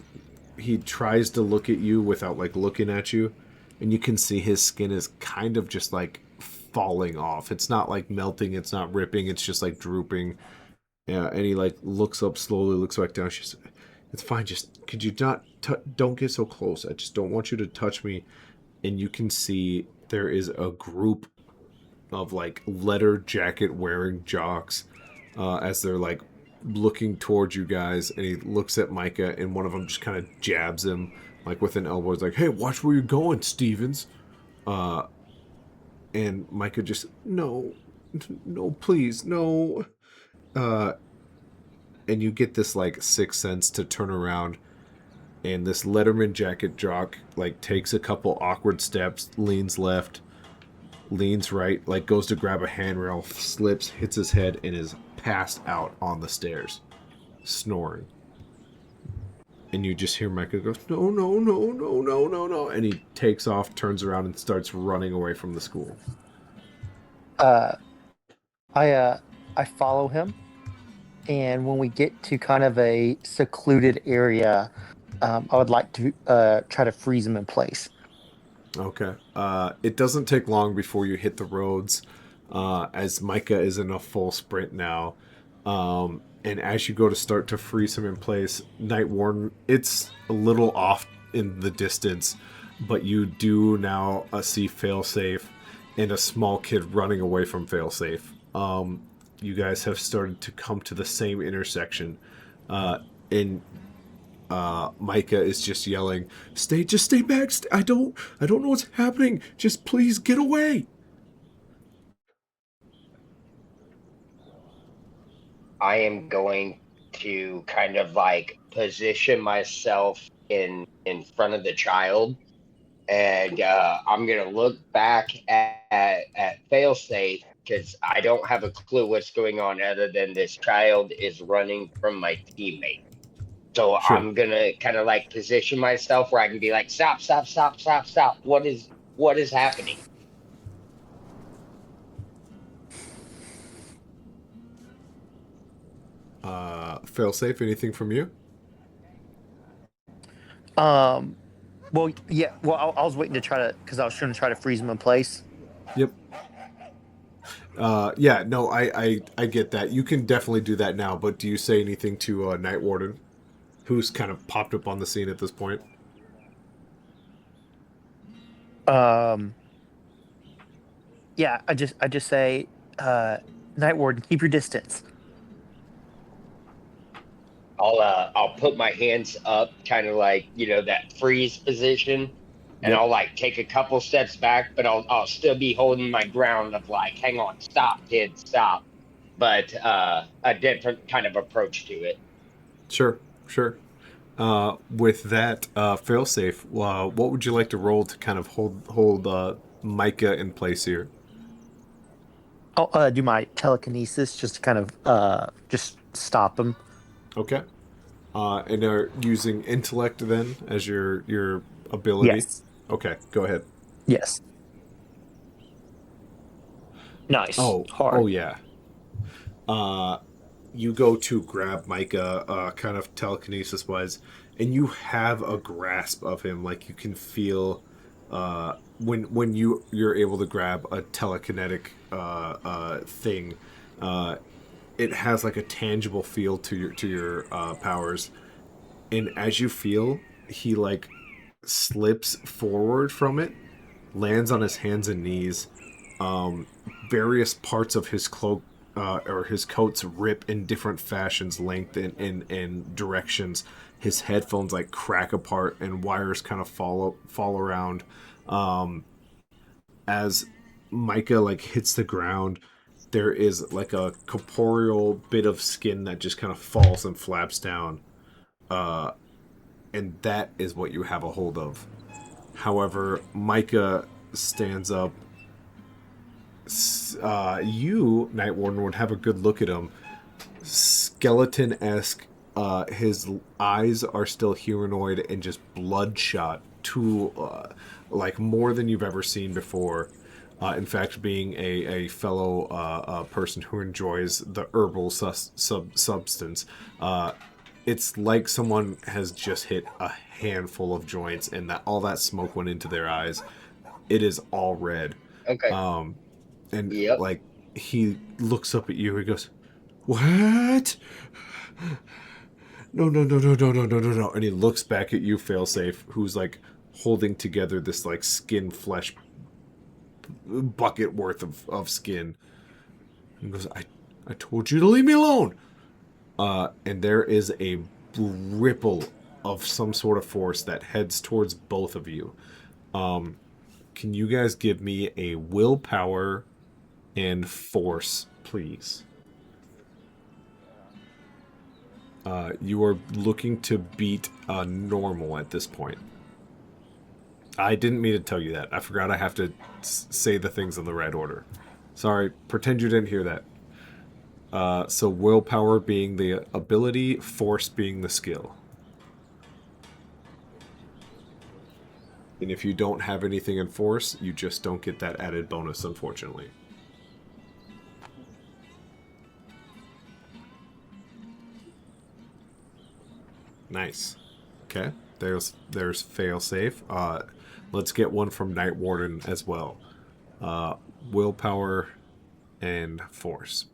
he tries to look at you without like looking at you, and you can see his skin is kind of just like falling off. It's not like melting, it's not ripping, it's just like drooping. Yeah, and he like looks up slowly, looks back down. She's, it's fine. Just could you not don't get so close. I just don't want you to touch me. And you can see there is a group of like leather jacket wearing jocks as they're like looking towards you guys, and he looks at Micah, and one of them just kind of jabs him like with an elbow. He's like, "Hey, watch where you're going, Stevens." Uh, and Micah just, no, no, please, no. Uh, and you get this like sixth sense to turn around, and this Letterman jacket jock like takes a couple awkward steps, leans left, leans right, like goes to grab a handrail, slips, hits his head, and is passed out on the stairs, snoring. And you just hear Micah go, no, no, no, no, no, no, no. And he takes off, turns around, and starts running away from the school. Uh, I follow him, and when we get to kind of a secluded area, I would like to try to freeze him in place. Okay. It doesn't take long before you hit the roads, as Micah is in a full sprint now. And as you go to start to freeze him in place, Night Warden, it's a little off in the distance, but you do now see Failsafe and a small kid running away from Failsafe. You guys have started to come to the same intersection, and Micah is just yelling, just stay back. I don't know what's happening. Just please get away." I am going to kind of like position myself in front of the child, and I'm gonna look back at failsafe because I don't have a clue what's going on other than this child is running from my teammate. So Sure. I'm gonna kind of like position myself where I can be like, stop, stop, stop, stop, stop. What is happening? Failsafe, anything from you? Um, well, yeah. Well, I was waiting to try to because I was trying to freeze him in place. Yep. Yeah, no, I get that. You can definitely do that now, but do you say anything to Night Warden, who's kind of popped up on the scene at this point? Um, yeah. I just say, Night Warden, keep your distance. I'll put my hands up, kind of like that freeze position, and Yep. I'll like take a couple steps back, but I'll still be holding my ground of like, hang on, stop, kid, stop. But a different kind of approach to it. Sure, sure. With that failsafe, what would you like to roll to kind of hold Micah in place here? I'll do my telekinesis just to kind of just stop him. Okay. And are using intellect then as your ability? Yes. Okay, go ahead. Yes. Nice. Oh Hard. yeah. Uh, you go to grab Micah, kind of telekinesis wise, and you have a grasp of him. Like you can feel when you're able to grab a telekinetic thing. It has like a tangible feel to your powers, and as you feel, he like slips forward from it, lands on his hands and knees. Um, Various parts of his cloak or his coats rip in different fashions, length and directions. His headphones like crack apart and wires kind of fall around. Um, as Micah like hits the ground, there is like a corporeal bit of skin that just kind of falls and flaps down. Uh, and that is what you have a hold of. However, Micah stands up. You, Night Warden, would have a good look at him. Skeleton esque. His eyes are still humanoid and just bloodshot to like more than you've ever seen before. In fact, being a fellow person who enjoys the herbal substance, it's like someone has just hit a handful of joints and that all that smoke went into their eyes. It is all red. Okay. Um, and Yep. like he looks up at you. He goes, "What? No, no, no, no, no, no, no, no, no!" And he looks back at you, Failsafe, who's like holding together this like skin flesh bucket worth of skin. He goes, I told you to leave me alone." And there is a ripple of some sort of force that heads towards both of you. Can you guys give me a willpower and force, please? You are looking to beat normal at this point. I didn't mean to tell you that. I forgot I have to say the things in the right order. Sorry, pretend you didn't hear that. So willpower being the ability, force being the skill. And if you don't have anything in force, you just don't get that added bonus, unfortunately. Nice. Okay. There's fail safe. Let's get one from Night Warden as well. Willpower and force.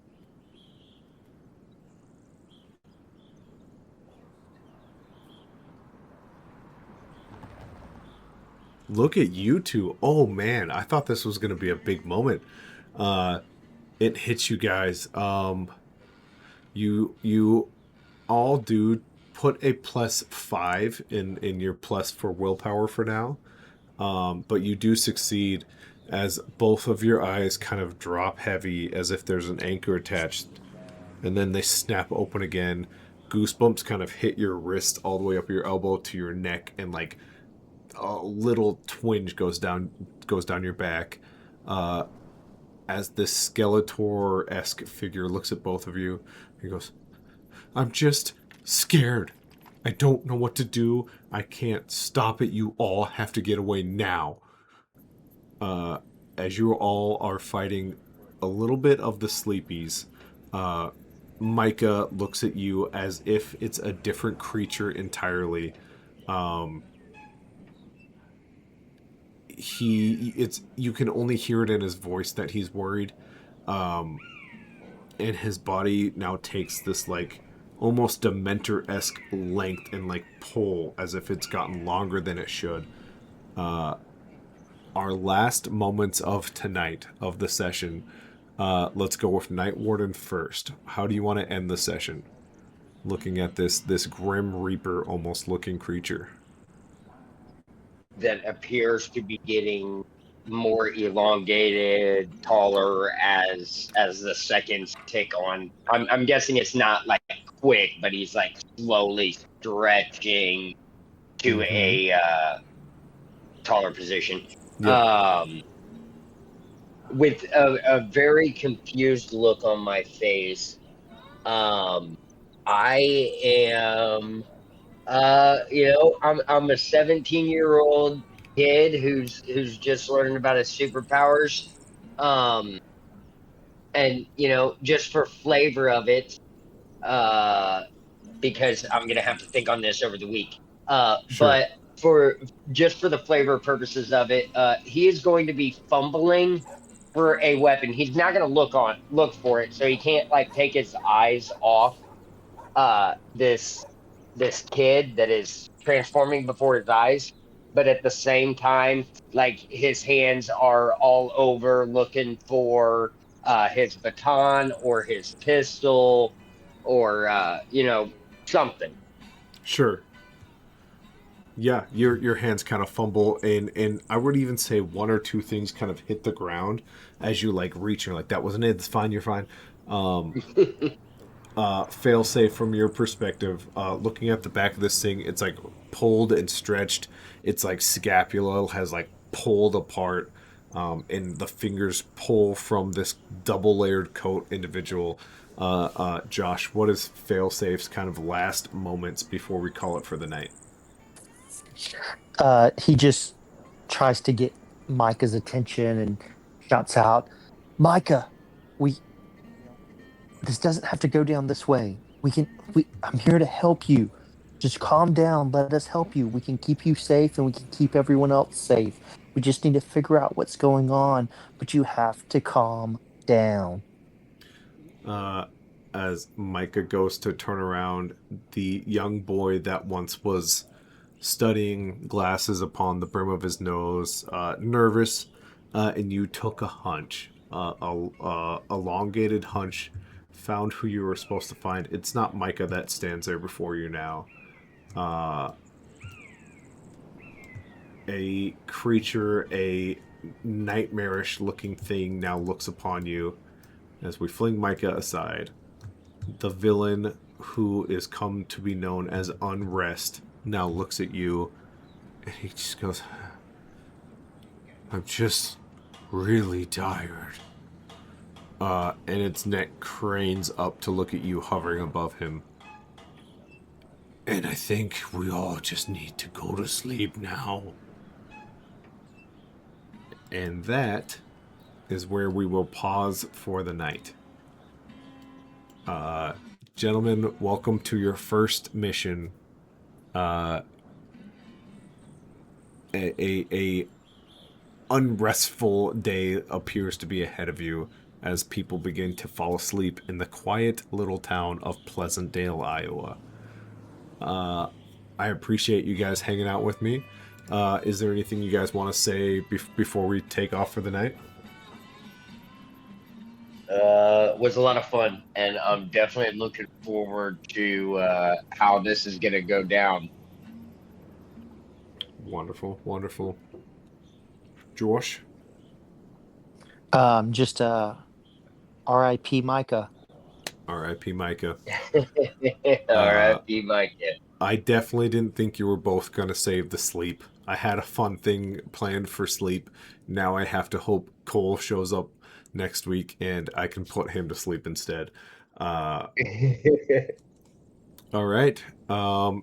Look at you two. Oh man, I thought this was going to be a big moment. It hits you guys. You all do put a +5 in your plus for willpower for now, but you do succeed as both of your eyes kind of drop heavy as if there's an anchor attached, and then they snap open again. Goosebumps kind of hit your wrist all the way up your elbow to your neck, and like a little twinge goes down your back as this Skeletor-esque figure looks at both of you. He goes, "I'm just scared. I don't know what to do. I can't stop it. You all have to get away now." As you all are fighting a little bit of the sleepies, Micah looks at you as if it's a different creature entirely. You can only hear it in his voice that he's worried, and his body now takes this like almost Dementor-esque length and like pull as if it's gotten longer than it should. Our last moments of tonight of the session. Let's go with Night Warden first. How do you want to end the session? Looking at this Grim Reaper almost looking creature that appears to be getting more elongated, taller as the seconds tick on. I'm guessing it's not like quick, but he's like slowly stretching to a taller position. Yep. With a very confused look on my face. I am, I'm a 17-year-old kid who's just learning about his superpowers. And just for flavor of it, because I'm gonna have to think on this over the week. Sure. But for the flavor purposes of it, he is going to be fumbling for a weapon. He's not going to look for it, so he can't like take his eyes off this kid that is transforming before his eyes. But at the same time, like his hands are all over looking for his baton or his pistol or something. Sure. Yeah, your hands kind of fumble, and I would even say one or two things kind of hit the ground as you like reach. You're like, that wasn't it. It's fine. You're fine. Fail safe from your perspective. Looking at the back of this thing, it's like pulled and stretched. It's like scapula has like pulled apart, and the fingers pull from this double layered coat individual. Josh, what is fail safe's kind of last moments before we call it for the night? He just tries to get Micah's attention and shouts out, "Micah, this doesn't have to go down this way. I'm here to help you. Just calm down. Let us help you. We can keep you safe and we can keep everyone else safe. We just need to figure out what's going on, but you have to calm down." As Micah goes to turn around, the young boy that once was studying, glasses upon the brim of his nose, nervous, and you took a hunch, elongated hunch, found who you were supposed to find. It's not Micah that stands there before you now. A creature, a nightmarish looking thing now looks upon you as we fling Micah aside. The villain who is come to be known as Unrest now looks at you and he just goes, "I'm just really tired." And its neck cranes up to look at you hovering above him. "And I think we all just need to go to sleep now." And that is where we will pause for the night. Gentlemen, welcome to your first mission. A unrestful day appears to be ahead of you as people begin to fall asleep in the quiet little town of Pleasantdale, Iowa. I appreciate you guys hanging out with me. Is there anything you guys want to say before we take off for the night? Was a lot of fun, and I'm definitely looking forward to how this is going to go down. Wonderful, wonderful. Josh? Just R.I.P. Micah. R.I.P. Micah. R.I.P. Micah. I definitely didn't think you were both going to save the sleep. I had a fun thing planned for sleep. Now I have to hope Cole shows up next week and I can put him to sleep instead. All right.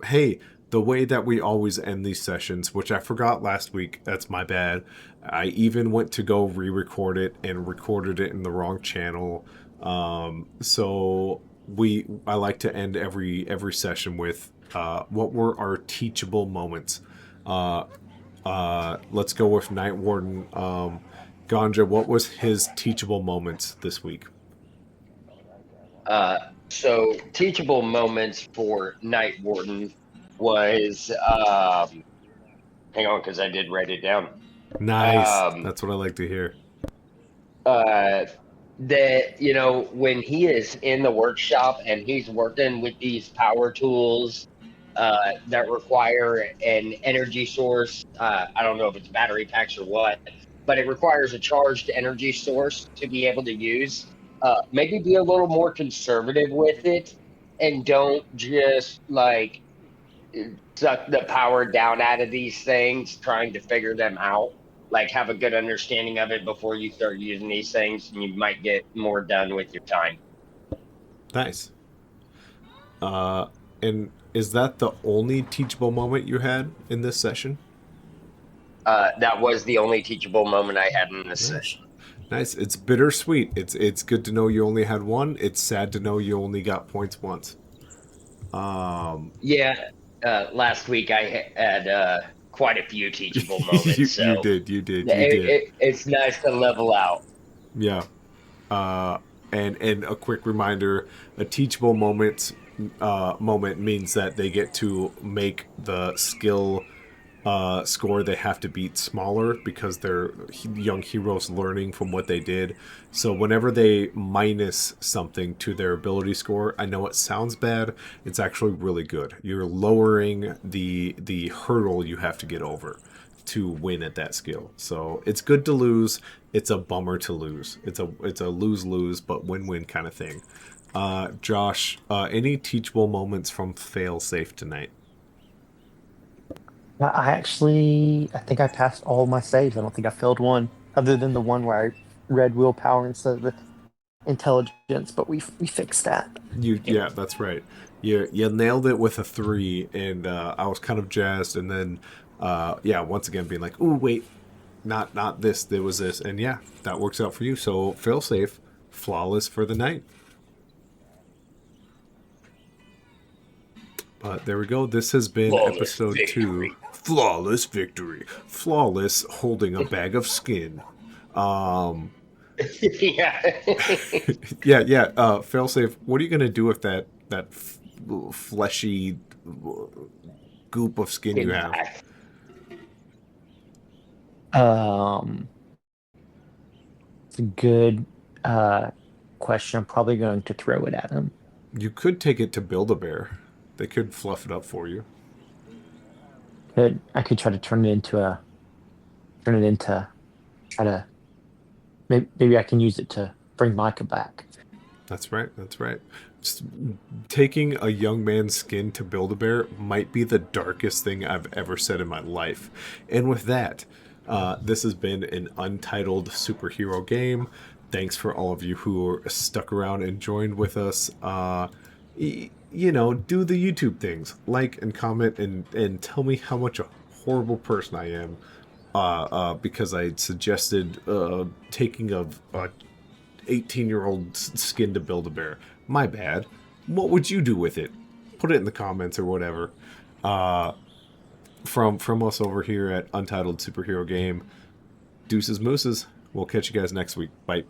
Hey, the way that we always end these sessions, which I forgot last week, that's my bad. I even went to go re-record it and recorded it in the wrong channel. So I like to end every session with what were our teachable moments. Let's go with Night Warden. Ganja, what was his teachable moments this week? So teachable moments for Night Warden was hang on, because I did write it down. Nice. That's what I like to hear. That when he is in the workshop and he's working with these power tools that require an energy source. I don't know if it's battery packs or what, but it requires a charged energy source to be able to use. Maybe be a little more conservative with it and don't just like suck the power down out of these things trying to figure them out. Like, have a good understanding of it before you start using these things, and you might get more done with your time. Nice. And is that the only teachable moment you had in this session? That was the only teachable moment I had in this session. Nice. It's bittersweet. It's good to know you only had one. It's sad to know you only got points once. Yeah. Last week I had quite a few teachable moments. You did. It's nice to level out. Yeah. And a quick reminder: a teachable moment means that they get to make the skill score they have to beat smaller because they're young heroes learning from what they did. So whenever they minus something to their ability score, I know it sounds bad, it's actually really good. You're lowering the hurdle you have to get over to win at that skill. So it's good to lose, it's a bummer to lose. It's a lose-lose but win-win kind of thing. Josh, any teachable moments from Failsafe tonight? I think I passed all my saves. I don't think I failed one, other than the one where I read willpower instead of the intelligence. But we fixed that. Yeah, that's right. You nailed it with a 3, and I was kind of jazzed. And then, once again being like, "Ooh, wait, not this. There was this," and yeah, that works out for you. So fail safe, flawless for the night. But there we go. This has been Flawless episode victory. 2. Flawless victory. Flawless holding a bag of skin. Yeah. Yeah. Failsafe, what are you gonna do with that fleshy goop of skin you have? It's a good question. I'm probably going to throw it at him. You could take it to Build-A-Bear. They could fluff it up for you. I could try to maybe I can use it to bring Micah back. That's right. Just taking a young man's skin to Build-A-Bear might be the darkest thing I've ever said in my life. And with that, this has been an Untitled superhero game. Thanks for all of you who are stuck around and joined with us. Do the YouTube things. Like and comment and tell me how much a horrible person I am. Because I suggested taking a 18-year-old skin to Build-A-Bear. My bad. What would you do with it? Put it in the comments or whatever. From us over here at Untitled Superhero Game. Deuces Mooses. We'll catch you guys next week. Bye.